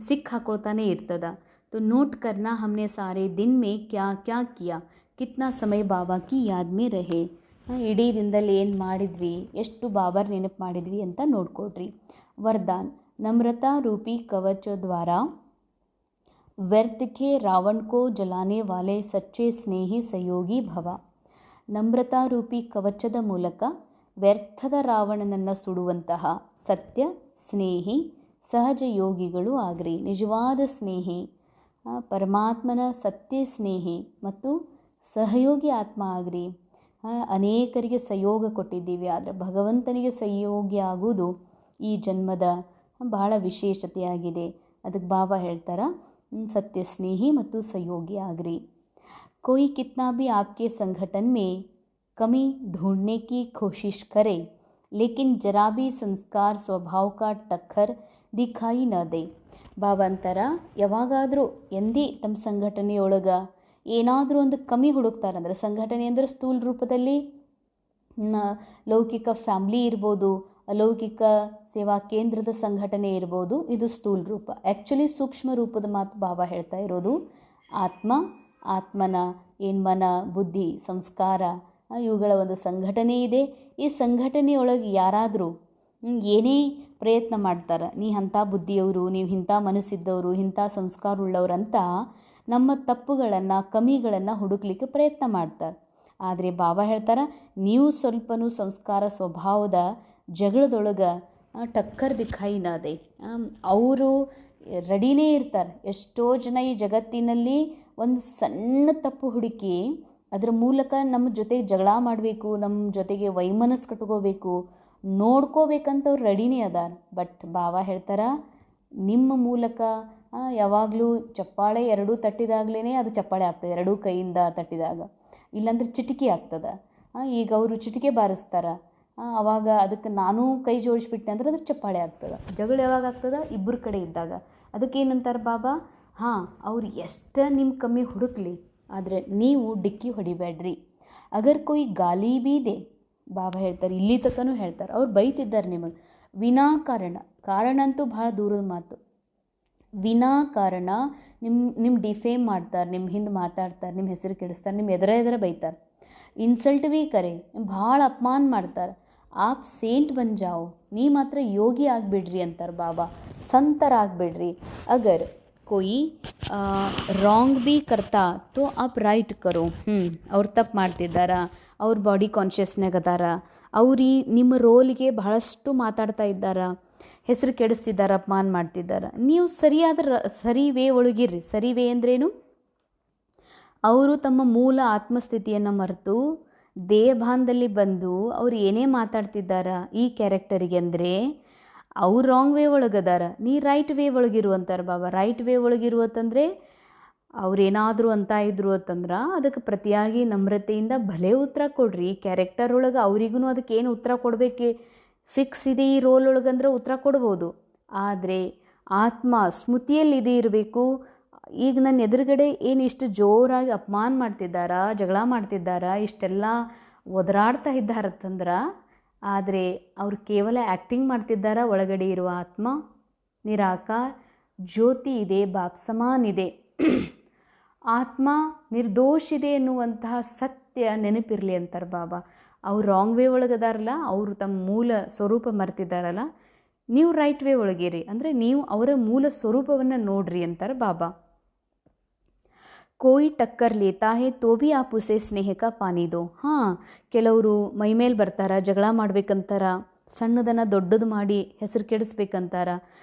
ಸಿಕ್ಕ ಹಾಕೊಳ್ತಾನೆ ಇರ್ತದ. तो नोट करना हमने सारे दिन में क्या क्या किया, ಕಿತ್ನಾ ಸಮಯ ಬಾಬಾ ಕಿ ಯಾದ್ ಮೇ ರಹೆ. ಇಡೀ ದಿನದಲ್ಲಿ ಏನು ಮಾಡಿದ್ವಿ, ಎಷ್ಟು ಬಾಬಾರ್ ನೆನಪು ಮಾಡಿದ್ವಿ ಅಂತ ನೋಡ್ಕೊಡ್ರಿ. ವರದಾನ್, ನಮ್ರತಾ ರೂಪಿ ಕವಚ ದ್ವಾರ व्यर्थ के रावण को जलाने वाले सच्चे स्नेही सहयोगी ಭವ. ನಮ್ರತಾ ರೂಪಿ ಕವಚದ ಮೂಲಕ ವ್ಯರ್ಥದ ರಾವಣನನ್ನು ಸುಡುವಂತಹ ಸತ್ಯ ಸ್ನೇಹಿ ಸಹಜ ಯೋಗಿಗಳು ಆಗ್ರಿ. ನಿಜವಾದ ಸ್ನೇಹಿ, ಪರಮಾತ್ಮನ ಸತ್ಯ ಸ್ನೇಹಿ ಮತ್ತು ಸಹಯೋಗಿ ಆತ್ಮ ಆಗ್ರಿ. ಅನೇಕರಿಗೆ ಸಹಯೋಗ ಕೊಟ್ಟಿದ್ದೀವಿ, ಆದರೆ ಭಗವಂತನಿಗೆ ಸಹಯೋಗಿ ಆಗುವುದು ಈ ಜನ್ಮದ ಬಹಳ ವಿಶೇಷತೆಯಾಗಿದೆ. ಅದಕ್ಕೆ ಬಾಬಾ ಹೇಳ್ತಾರ, ಸತ್ಯ ಸ್ನೇಹಿ ಮತ್ತು ಸಹಯೋಗಿ ಆಗ್ರಿ. कोई कितना भी आपके संगठन में कमी ढूंढने की कोशिश करे, लेकिन जरा भी संस्कार स्वभाव का टक्कर दिखाई न दे. ಬಾಬಾ ಅಂತಾರ, ಯಾವಾಗಾದರೂ ಎಂದೇ ತಮ್ಮ ಸಂಘಟನೆಯೊಳಗೆ ಏನಾದರೂ ಒಂದು ಕಮ್ಮಿ ಹುಡುಕ್ತಾರಂದ್ರೆ, ಸಂಘಟನೆ ಅಂದರೆ ಸ್ಥೂಲ ರೂಪದಲ್ಲಿ ಲೌಕಿಕ ಫ್ಯಾಮ್ಲಿ ಇರ್ಬೋದು, ಅಲೌಕಿಕ ಸೇವಾ ಕೇಂದ್ರದ ಸಂಘಟನೆ ಇರ್ಬೋದು, ಇದು ಸ್ಥೂಲ ರೂಪ. ಆ್ಯಕ್ಚುಲಿ ಸೂಕ್ಷ್ಮ ರೂಪದ ಮಾತು ಬಾಬಾ ಹೇಳ್ತಾ ಇರೋದು. ಆತ್ಮನ ಏನು ಮನ, ಬುದ್ಧಿ, ಸಂಸ್ಕಾರ ಇವುಗಳ ಒಂದು ಸಂಘಟನೆ ಇದೆ. ಈ ಸಂಘಟನೆಯೊಳಗೆ ಯಾರಾದರೂ ಏನೇ ಪ್ರಯತ್ನ ಮಾಡ್ತಾರೆ, ನೀ ಅಂಥ ಬುದ್ಧಿಯವರು, ನೀವು ಇಂಥ ಮನಸ್ಸಿದ್ದವರು, ಇಂಥ ಸಂಸ್ಕಾರ ಉಳ್ಳವರಂತ ನಮ್ಮ ತಪ್ಪುಗಳನ್ನು ಕಮಿಗಳನ್ನು ಹುಡುಕ್ಲಿಕ್ಕೆ ಪ್ರಯತ್ನ ಮಾಡ್ತಾರೆ. ಆದರೆ ಬಾಬಾ ಹೇಳ್ತಾರೆ, ನೀವು ಸ್ವಲ್ಪನೂ ಸಂಸ್ಕಾರ ಸ್ವಭಾವದ ಜಗಳದೊಳಗೆ ಟಕ್ಕರ್ ದಿಖಾಯಿ ನಾದೆ. ಅವರು ರೆಡಿನೇ ಇರ್ತಾರೆ. ಎಷ್ಟೋ ಜನ ಈ ಜಗತ್ತಿನಲ್ಲಿ ಒಂದು ಸಣ್ಣ ತಪ್ಪು ಹುಡುಕಿ ಅದರ ಮೂಲಕ ನಮ್ಮ ಜೊತೆಗೆ ಜಗಳ ಮಾಡಬೇಕು, ನಮ್ಮ ಜೊತೆಗೆ ವೈಮನಸ್ಸು ಕಟ್ಕೋಬೇಕು, ನೋಡ್ಕೋಬೇಕಂತ ಅವ್ರು ರೆಡಿನೇ ಅದಾರ. ಬಟ್ ಬಾಬಾ ಹೇಳ್ತಾರೆ, ನಿಮ್ಮ ಮೂಲಕ ಯಾವಾಗಲೂ ಚಪ್ಪಾಳೆ ಎರಡೂ ತಟ್ಟಿದಾಗಲೇ ಅದು ಚಪ್ಪಾಳೆ ಆಗ್ತದೆ, ಎರಡೂ ಕೈಯಿಂದ ತಟ್ಟಿದಾಗ. ಇಲ್ಲಾಂದ್ರೆ ಚಿಟಿಕೆ ಆಗ್ತದೆ. ಈಗ ಅವರು ಚಿಟಿಕೆ ಬಾರಿಸ್ತಾರೆ, ಆವಾಗ ಅದಕ್ಕೆ ನಾನು ಕೈ ಜೋಡಿಸ್ಬಿಟ್ಟೆ ಅಂದ್ರೆ ಅದ್ರ ಚಪ್ಪಾಳೆ ಆಗ್ತದೆ. ಜಗಳ ಯಾವಾಗ ಆಗ್ತದೆ, ಇಬ್ಬರ ಕಡೆ ಇದ್ದಾಗ. ಅದಕ್ಕೆ ಏನಂತಾರೆ ಬಾಬಾ, ಅವ್ರು ಎಷ್ಟು ನಿಮ್ಮ ಕಮ್ಮಿ ಹುಡುಕ್ಲಿ, ಆದರೆ ನೀವು ಡಿಕ್ಕಿ ಹೊಡಿಬೇಡ್ರಿ. ಅಗರ್ ಕೊಯ್ ಗಾಲಿ ಬಿ ಇದೆ, ಬಾಬಾ ಹೇಳ್ತಾರೆ, ಇಲ್ಲಿ ತನಕನೂ ಹೇಳ್ತಾರೆ, ಅವ್ರು ಬೈತಿದ್ದಾರೆ ನಿಮಗೆ ಕಾರಣ ಅಂತೂ ಭಾಳ ದೂರದ ಮಾತು. ವಿನಾಕಾರಣ ನಿಮ್ಮ ಡಿಫೇಮ್ ಮಾಡ್ತಾರೆ, ನಿಮ್ಮ ಹಿಂದೆ ಮಾತಾಡ್ತಾರೆ, ನಿಮ್ಮ ಹೆಸರು ಕೆಡಿಸ್ತಾರೆ, ನಿಮ್ಮ ಎದುರ ಬೈತಾರೆ, ಇನ್ಸಲ್ಟ್ ಭೀ ಕರೆ, ಭಾಳ ಅಪಮಾನ ಮಾಡ್ತಾರೆ. ಆಪ್ ಸೇಂಟ್ ಬನ್ ಜಾओ, ನೀ ಮಾತ್ರ ಯೋಗಿ ಆಗಿಬಿಡ್ರಿ ಅಂತಾರೆ ಬಾಬಾ, ಸಂತರಾಗಿಬಿಡ್ರಿ. ಅಗರ್ कोई ರಾಂಗ್ ಬಿ ಕರ್ತಾ ತೋ ಆಪ್ ರೈಟ್ ಕರೋ. ಅವ್ರು ತಪ್ಪು ಮಾಡ್ತಿದ್ದಾರ, ಅವ್ರ ಬಾಡಿ ಕಾನ್ಷಿಯಸ್ನಾಗ ಅದಾರ, ಅವ್ರು ನಿಮ್ಮ ರೋಲ್ಗೆ ಬಹಳಷ್ಟು ಮಾತಾಡ್ತಾ ಇದ್ದಾರ, ಹೆಸರು ಕೆಡಿಸ್ತಿದ್ದಾರ, ಅಪಮಾನ ಮಾಡ್ತಿದ್ದಾರೆ. ನೀವು ಸರಿ ವೇ ಒಳಗಿರ್ರಿ. ಸರಿ ವೇ ಅಂದ್ರೇನು? ಅವರು ತಮ್ಮ ಮೂಲ ಆತ್ಮಸ್ಥಿತಿಯನ್ನು ಮರೆತು ದೇಹಭಾನದಲ್ಲಿ ಬಂದು ಅವ್ರು ಏನೇ ಮಾತಾಡ್ತಿದ್ದಾರ ಈ ಕ್ಯಾರೆಕ್ಟರಿಗೆ ಅಂದರೆ ಅವ್ರು ರಾಂಗ್ ವೇ ಒಳಗದಾರ, ನೀ ರೈಟ್ ವೇ ಒಳಗಿರುವಂತಾರೆ ಬಾಬಾ. ರೈಟ್ ವೇ ಒಳಗಿರುವತ್ತಂದರೆ ಅವ್ರೇನಾದರೂ ಅಂತ ಇದ್ರು ಅಂತಂದ್ರೆ ಅದಕ್ಕೆ ಪ್ರತಿಯಾಗಿ ನಮ್ರತೆಯಿಂದ ಭಲೇ ಉತ್ತರ ಕೊಡ್ರಿ. ಕ್ಯಾರೆಕ್ಟರ್ ಒಳಗೆ ಅವರಿಗೂ ಅದಕ್ಕೆ ಏನು ಉತ್ತರ ಕೊಡಬೇಕು ಫಿಕ್ಸ್ ಇದೆ ಈ ರೋಲ್ ಒಳಗಂದ್ರೆ ಉತ್ತರ ಕೊಡ್ಬೋದು. ಆದರೆ ಆತ್ಮ ಸ್ಮೃತಿಯಲ್ಲಿ ಇದು ಇರಬೇಕು. ಈಗ ನನ್ನ ಎದುರುಗಡೆ ಏನು ಇಷ್ಟು ಜೋರಾಗಿ ಅಪಮಾನ ಮಾಡ್ತಿದ್ದಾರಾ, ಜಗಳ ಮಾಡ್ತಿದ್ದಾರಾ, ಇಷ್ಟೆಲ್ಲ ಒದರಾಡ್ತಾ ಇದ್ದಾರತ್ತಂದ್ರೆ, ಆದರೆ ಅವರು ಕೇವಲ ಆ್ಯಕ್ಟಿಂಗ್ ಮಾಡ್ತಿದ್ದಾರ. ಒಳಗಡೆ ಇರುವ ಆತ್ಮ ನಿರಾಕಾರ ಜ್ಯೋತಿ ಇದೆ, ಬಾಪ್ ಸಮಾನ್ ಇದೆ. ಆತ್ಮ ನಿರ್ದೋಷಿದೆ ಎನ್ನುವಂತಹ ಸತ್ಯ ನೆನಪಿರಲಿ ಅಂತಾರೆ ಬಾಬಾ. ಅವ್ರು ರಾಂಗ್ ವೇ ಒಳಗದಾರಲ್ಲ, ಅವರು ತಮ್ಮ ಮೂಲ ಸ್ವರೂಪ ಮರ್ತಿದ್ದಾರಲ್ಲ, ನೀವು ರೈಟ್ ವೇ ಒಳಗಿರಿ, ಅಂದರೆ ನೀವು ಅವರ ಮೂಲ ಸ್ವರೂಪವನ್ನು ನೋಡ್ರಿ ಅಂತಾರೆ ಬಾಬಾ. ಕೋಯಿ ಟಕ್ಕರ್ ಲೇತಾ ಹೇ ತೋ ಭಿ ಆಪ್ ಉಸೆ ಸ್ನೇಹಕ ಪಾನಿ ದೋ. ಹಾಂ, ಕೆಲವರು ಮೈಮೇಲೆ ಬರ್ತಾರ, ಜಗಳ ಮಾಡ್ಬೇಕಂತಾರ, ಸಣ್ಣದನ್ನು ದೊಡ್ಡದು ಮಾಡಿ ಹೆಸರು ಕೆಡಿಸ್ಬೇಕಂತಾರ.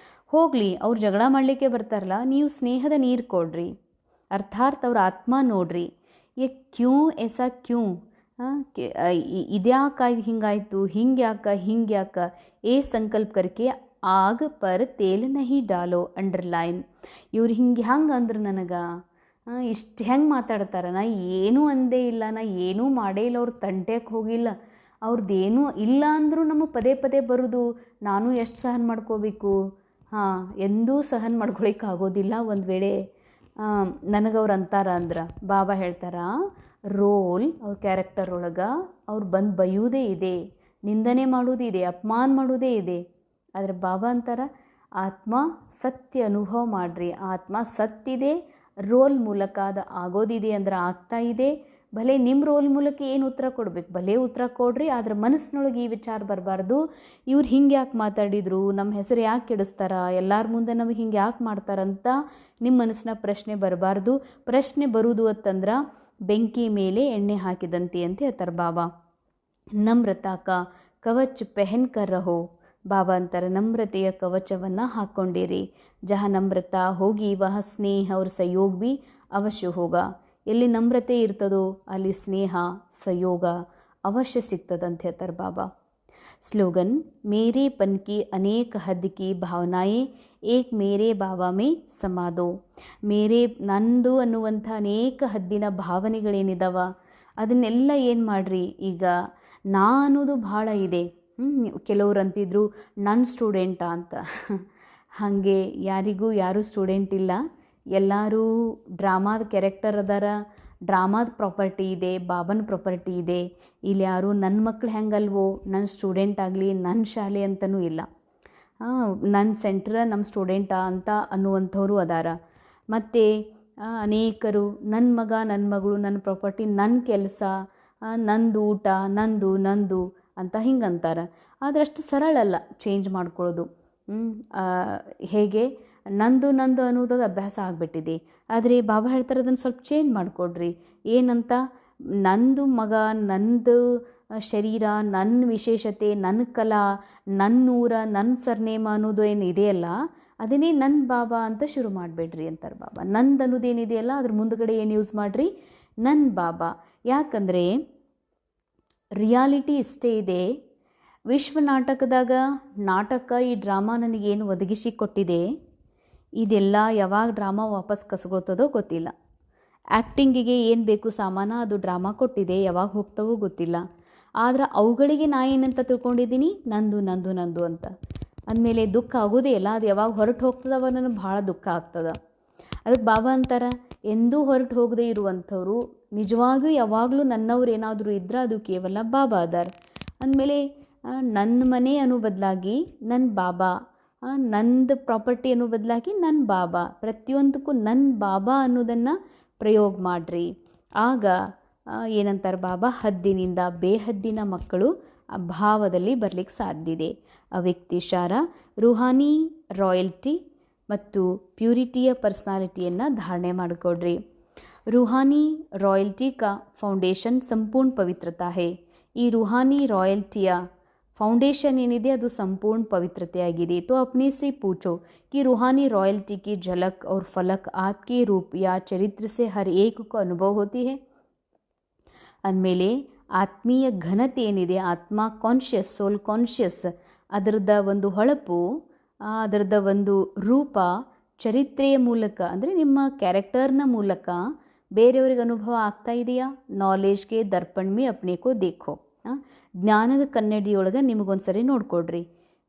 ಹೋಗಲಿ, ಅವ್ರು ಜಗಳ ಮಾಡಲಿಕ್ಕೆ ಬರ್ತಾರಲ್ಲ, ನೀವು ಸ್ನೇಹದ ನೀರು ಕೊಡ್ರಿ. ಅರ್ಥಾತ್ ಅವ್ರ ಆತ್ಮ ನೋಡ್ರಿ. ಏ ಕ್ಯೂ ಎಸಾ ಕ್ಯೂ, ಇದ್ಯಾಕ ಹಿಂಗಾಯ್ತು, ಹಿಂಗ್ಯಾಕ ಏ ಸಂಕಲ್ಪ ಕರ್ಕೆ ಆಗ ಪರ್ ತೇಲ್ ನಹಿ ಡಾಲೋ ಅಂಡರ್ಲೈನ್. ಇವ್ರು ಹಂಗೆ ಅಂದ್ರೆ ನನಗೆ ಇಷ್ಟು ಹೆಂಗೆ ಮಾತಾಡ್ತಾರೆ, ನಾ ಏನೂ ಅಂದೇ ಇಲ್ಲ, ನಾ ಏನೂ ಮಾಡೇ ಇಲ್ಲ, ಅವ್ರು ತಂಟೆಗೆ ಹೋಗಿಲ್ಲ, ಅವ್ರದ್ದೇನೂ ಇಲ್ಲ ಅಂದರೂ ನಮಗೆ ಪದೇ ಪದೇ ಬರೋದು, ನಾನು ಎಷ್ಟು ಸಹನ ಮಾಡ್ಕೋಬೇಕು. ಹಾಂ, ಎಂದೂ ಸಹನ ಮಾಡ್ಕೊಳಿಕ್ಕೆ ಆಗೋದಿಲ್ಲ. ಒಂದು ವೇಳೆ ನನಗವ್ರು ಅಂತಾರ ಅಂದ್ರೆ ಬಾಬಾ ಹೇಳ್ತಾರ, ರೋಲ್ ಅವ್ರ ಕ್ಯಾರೆಕ್ಟರ್ ಒಳಗೆ ಅವ್ರು ಬಂದು ಬೈಯೋದೇ ಇದೆ, ನಿಂದನೆ ಮಾಡೋದೇ ಇದೆ, ಅಪಮಾನ ಮಾಡೋದೇ ಇದೆ. ಆದರೆ ಬಾಬಾ ಅಂತಾರ, ಆತ್ಮ ಸತ್ಯ ಅನುಭವ ಮಾಡಿರಿ. ಆತ್ಮ ಸತ್ತಿದೆ, ರೋಲ್ ಮೂಲಕ ಅದು ಆಗೋದಿದೆ ಅಂದ್ರೆ ಆಗ್ತಾ ಇದೆ. ಭಲೆ ನಿಮ್ಮ ರೋಲ್ ಮೂಲಕ ಏನು ಉತ್ತರ ಕೊಡ್ಬೇಕು, ಭಲೆ ಉತ್ತರ ಕೊಡ್ರಿ, ಆದರೆ ಮನಸ್ಸಿನೊಳಗೆ ಈ ವಿಚಾರ ಬರಬಾರ್ದು, ಇವ್ರು ಹಿಂಗೆ ಯಾಕೆ ಮಾತಾಡಿದರು, ನಮ್ಮ ಹೆಸರು ಯಾಕೆ ಕೆಡಿಸ್ತಾರ, ಎಲ್ಲರ ಮುಂದೆ ನಮಗೆ ಹಿಂಗೆ ಯಾಕೆ ಮಾಡ್ತಾರಂತ ನಿಮ್ಮ ಮನಸ್ಸಿನ ಪ್ರಶ್ನೆ ಬರಬಾರ್ದು. ಪ್ರಶ್ನೆ ಬರುವುದು ಅಂತಂದ್ರೆ ಬೆಂಕಿ ಮೇಲೆ ಎಣ್ಣೆ ಹಾಕಿದಂತೆ ಅಂತ ಹೇಳ್ತಾರೆ ಬಾಬಾ. ನಮ್ರತಾ ಕಾ ಕವಚ್ ಪೆಹನ್ ಕರ್ ರಹೋ. ಬಾಬಾ ಅಂತಾರೆ, ನಮ್ರತೆಯ ಕವಚವನ್ನು ಹಾಕ್ಕೊಂಡಿರಿ. ಜಹ ನಮ್ರತಾ ಹೋಗಿ ವಹ ಸ್ನೇಹ ಅವ್ರ ಸಹಯೋಗ ಭಿ ಅವಶ್ಯ ಹೋಗ. ಎಲ್ಲಿ ನಮ್ರತೆ ಇರ್ತದೋ ಅಲ್ಲಿ ಸ್ನೇಹ ಸಹಯೋಗ ಅವಶ್ಯ ಸಿಗ್ತದಂತ ಹೇಳ್ತಾರೆ ಬಾಬಾ. ಸ್ಲೋಗನ್, ಮೇರೆ ಪನ್ ಕಿ ಅನೇಕ ಹದ್ ಕಿ ಭಾವನಾಯೇ ಏಕ್ ಮೇರೆ ಬಾಬಾ ಮೇ ಸಮಾದೋ. ಮೇರೆ ನಂದು ಅನ್ನುವಂಥ ಅನೇಕ ಹದ್ದಿನ ಭಾವನೆಗಳೇನಿದಾವ ಅದನ್ನೆಲ್ಲ ಏನು ಮಾಡಿರಿ, ಈಗ ನಾ ಅನ್ನೋದು ಭಾಳ ಇದೆ. ಕೆಲವ್ರು ಅಂತಿದ್ರು ನನ್ನ ಸ್ಟೂಡೆಂಟಾ ಅಂತ. ಹಾಗೆ ಯಾರೂ ಸ್ಟೂಡೆಂಟ್ ಇಲ್ಲ, ಎಲ್ಲರೂ ಡ್ರಾಮಾದ ಕ್ಯಾರೆಕ್ಟರ್ ಅದಾರ, ಡ್ರಾಮಾದ ಪ್ರಾಪರ್ಟಿ ಇದೆ, ಬಾಬನ ಪ್ರಾಪರ್ಟಿ ಇದೆ. ಇಲ್ಲಿ ಯಾರು ನನ್ನ ಮಕ್ಳು ಹೆಂಗಲ್ವೋ, ನನ್ನ ಸ್ಟೂಡೆಂಟ್ ಆಗಲಿ, ನನ್ನ ಶಾಲೆ ಅಂತಲೂ ಇಲ್ಲ. ನನ್ನ ಸೆಂಟ್ರ ನಮ್ಮ ಸ್ಟೂಡೆಂಟಾ ಅಂತ ಅನ್ನುವಂಥವ್ರು ಅದಾರ. ಮತ್ತು ಅನೇಕರು ನನ್ನ ಮಗ, ನನ್ನ ಮಗಳು, ನನ್ನ ಪ್ರಾಪರ್ಟಿ, ನನ್ನ ಕೆಲಸ, ನಂದು ಊಟ, ನಂದು ಅಂತ ಹಿಂಗೆ ಅಂತಾರೆ. ಆದರೆ ಅಷ್ಟು ಸರಳ ಅಲ್ಲ ಚೇಂಜ್ ಮಾಡ್ಕೊಳ್ಳೋದು. ಹೇಗೆ ನಂದು ಅನ್ನೋದು ಅಭ್ಯಾಸ ಆಗಿಬಿಟ್ಟಿದೆ. ಆದರೆ ಬಾಬಾ ಹೇಳ್ತಾರೆ, ಅದನ್ನು ಸ್ವಲ್ಪ ಚೇಂಜ್ ಮಾಡಿಕೊಡ್ರಿ. ಏನಂತ, ನಂದು ಮಗ, ನಂದು ಶರೀರ, ನನ್ನ ವಿಶೇಷತೆ, ನನ್ನ ಕಲಾ, ನನ್ನ ಊರ, ನನ್ನ ಸರ್ನೇಮ ಅನ್ನೋದು ಏನು ಇದೆಯಲ್ಲ, ಅದನ್ನೇ ನನ್ನ ಬಾಬಾ ಅಂತ ಶುರು ಮಾಡಿಬಿಡ್ರಿ ಅಂತಾರೆ ಬಾಬಾ. ನಂದು ಅನ್ನೋದೇನಿದೆಯಲ್ಲ ಅದ್ರ ಮುಂದುಗಡೆ ಏನು ಯೂಸ್ ಮಾಡಿರಿ, ನನ್ನ ಬಾಬಾ. ಯಾಕಂದರೆ ರಿಯಾಲಿಟಿ ಇಷ್ಟೇ ಇದೆ. ವಿಶ್ವ ನಾಟಕದಾಗ ಈ ಡ್ರಾಮಾ ನನಗೇನು ಒದಗಿಸಿ ಕೊಟ್ಟಿದೆ, ಇದೆಲ್ಲ ಯಾವಾಗ ಡ್ರಾಮಾ ವಾಪಸ್ ಕಸ್ಕೊಳ್ತದೋ ಗೊತ್ತಿಲ್ಲ. ಆ್ಯಕ್ಟಿಂಗಿಗೆ ಏನು ಬೇಕು ಸಾಮಾನ ಅದು ಡ್ರಾಮಾ ಕೊಟ್ಟಿದೆ, ಯಾವಾಗ ಹೋಗ್ತವೋ ಗೊತ್ತಿಲ್ಲ. ಆದ್ರೆ ಅವುಗಳಿಗೆ ನಾ ಏನಂತ ತಿಳ್ಕೊಂಡಿದ್ದೀನಿ, ನಂದು ಅಂತ ಅಂದಮೇಲೆ ದುಃಖ ಆಗೋದೇ ಇಲ್ಲ. ಅದು ಯಾವಾಗ ಹೊರಟು ಹೋಗ್ತದವ ನನಗೆ ಭಾಳ ದುಃಖ ಆಗ್ತದೆ. ಅದಕ್ಕೆ ಬಾಬಾ ಅಂತಾರೆ, ಎಂದೂ ಹೊರಟು ಹೋಗದೇ ಇರುವಂಥವ್ರು ನಿಜವಾಗಿಯೂ ಯಾವಾಗಲೂ ನನ್ನವ್ರು ಏನಾದರೂ ಇದ್ರೆ ಅದು ಕೇವಲ ಬಾಬಾ ಅದಾರ. ಅಂದಮೇಲೆ ನನ್ನ ಮನೆ ಅನ್ನೋ ಬದಲಾಗಿ ನನ್ನ ಬಾಬಾ, ನಂದು ಪ್ರಾಪರ್ಟಿ ಅನ್ನೋ ಬದಲಾಗಿ ನನ್ನ ಬಾಬಾ, ಪ್ರತಿಯೊಂದಕ್ಕೂ ನನ್ನ ಬಾಬಾ ಅನ್ನೋದನ್ನು ಪ್ರಯೋಗ ಮಾಡಿರಿ. ಆಗ ಏನಂತಾರೆ ಬಾಬಾ, ಹದ್ದಿನಿಂದ ಬೇಹದ್ದಿನ ಮಕ್ಕಳು ಆ ಭಾವದಲ್ಲಿ ಬರಲಿಕ್ಕೆ ಸಾಧ್ಯ ಇದೆ. ಅವ್ಯಕ್ತಿಶಾರ ರುಹಾನಿ ರಾಯಲ್ಟಿ ಮತ್ತು ಪ್ಯೂರಿಟಿಯ ಪರ್ಸ್ನಾಲಿಟಿಯನ್ನು ಧಾರಣೆ ಮಾಡಿಕೊಡ್ರಿ. ರೂಹಾನಿ ರಾಯಲ್ಟಿ ಕಾ ಫೌಂಡೇಶನ್ ಸಂಪೂರ್ಣ ಪವಿತ್ರತಾ ಹೇ. ಈ ರೂಹಾನಿ ರಾಯಲ್ಟಿಯ ಫೌಂಡೇಶನ್ ಏನಿದೆ ಅದು ಸಂಪೂर्ण पवित्रತೆಯಾಗಿದೆ. तो अपने से पूछो कि रूहानी रॉयल्टी की झलक और फलक आपके रूप या चरित्र से हर एक को अनुभव होती है. ಅಂದಮೇಲೆ ಆತ್ಮೀಯ ಘನತೆ ಏನಿದೆ, ಆತ್ಮ ಕಾನ್ಷಿಯಸ್, ಸೋಲ್ ಕಾನ್ಷಿಯಸ್, ಅದರದ ಒಂದು ಹೊಳಪು, ಅದರದ ಒಂದು ರೂಪ ಚರಿತ್ರೆಯ ಮೂಲಕ ಅಂದರೆ ನಿಮ್ಮ ಕ್ಯಾರೆಕ್ಟರ್ನ ಮೂಲಕ ಬೇರೆಯವ್ರಿಗೆ ಅನುಭವ ಆಗ್ತಾ ಇದೆಯಾ. ನಾಲೆಜ್ಗೆ ದರ್ಪಣ್ ಮೇ ಅಪ್ನೆ ಕೋ ದೇಖೋ. ಜ್ಞಾನದ ಕನ್ನಡಿಯೊಳಗೆ ನಿಮಗೊಂದು ಸರಿ ನೋಡ್ಕೊಡ್ರಿ.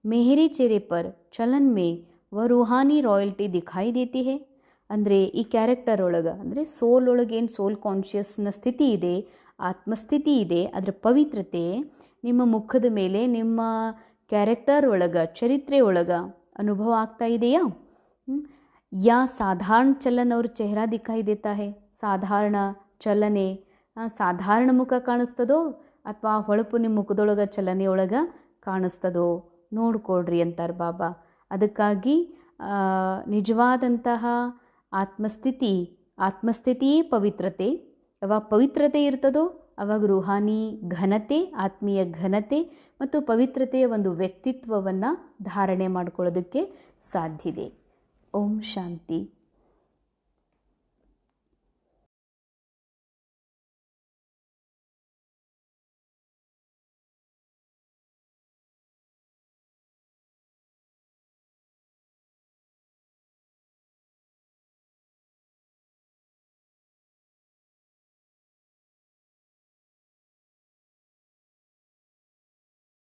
ಮೇಹರಿ ಚेहरे पर ಚಲನ್ ಮೇ ವ ರೂಹಾನಿ ರಾಯಲ್ಟಿ ದಿಖಾಯಿ ದೇತಿ ಹೇ. ಅಂದರೆ ಈ ಕ್ಯಾರೆಕ್ಟರ್ ಒಳಗೆ ಅಂದರೆ ಸೋಲ್ ಒಳಗೆ ಏನು ಸೋಲ್ ಕಾನ್ಷಿಯಸ್ನ ಸ್ಥಿತಿ ಇದೆ ಆತ್ಮಸ್ಥಿತಿ ಇದೆ, ಅದರ ಪವಿತ್ರತೆ ನಿಮ್ಮ ಮುಖದ ಮೇಲೆ, ನಿಮ್ಮ ಕ್ಯಾರೆಕ್ಟರ್ ಒಳಗೆ, ಚರಿತ್ರೆ ಒಳಗೆ ಅನುಭವ ಆಗ್ತಾ ಇದೆಯಾ? या साधारण चलन और चेहरा दिखाई देता है? ಸಾಧಾರಣ ಚಲನೆ, ಸಾಧಾರಣ ಮುಖ ಕಾಣಿಸ್ತದೋ ಅಥವಾ ಹೊಳಪು ನಿಮ್ಮ ಮುಖದೊಳಗೆ ಚಲನೆಯೊಳಗೆ ಕಾಣಿಸ್ತದೋ ನೋಡ್ಕೊಳ್ರಿ ಅಂತಾರೆ ಬಾಬಾ. ಅದಕ್ಕಾಗಿ ನಿಜವಾದಂತಹ ಆತ್ಮಸ್ಥಿತಿಯೇ ಪವಿತ್ರತೆ. ಯಾವಾಗ ಪವಿತ್ರತೆ ಇರ್ತದೋ ಆವಾಗ ರೂಹಾನಿ ಘನತೆ, ಆತ್ಮೀಯ ಘನತೆ ಮತ್ತು ಪವಿತ್ರತೆಯ ಒಂದು ವ್ಯಕ್ತಿತ್ವವನ್ನು ಧಾರಣೆ ಮಾಡ್ಕೊಳ್ಳೋದಕ್ಕೆ ಸಾಧ್ಯ ಇದೆ. ಓಂ ಶಾಂತಿ.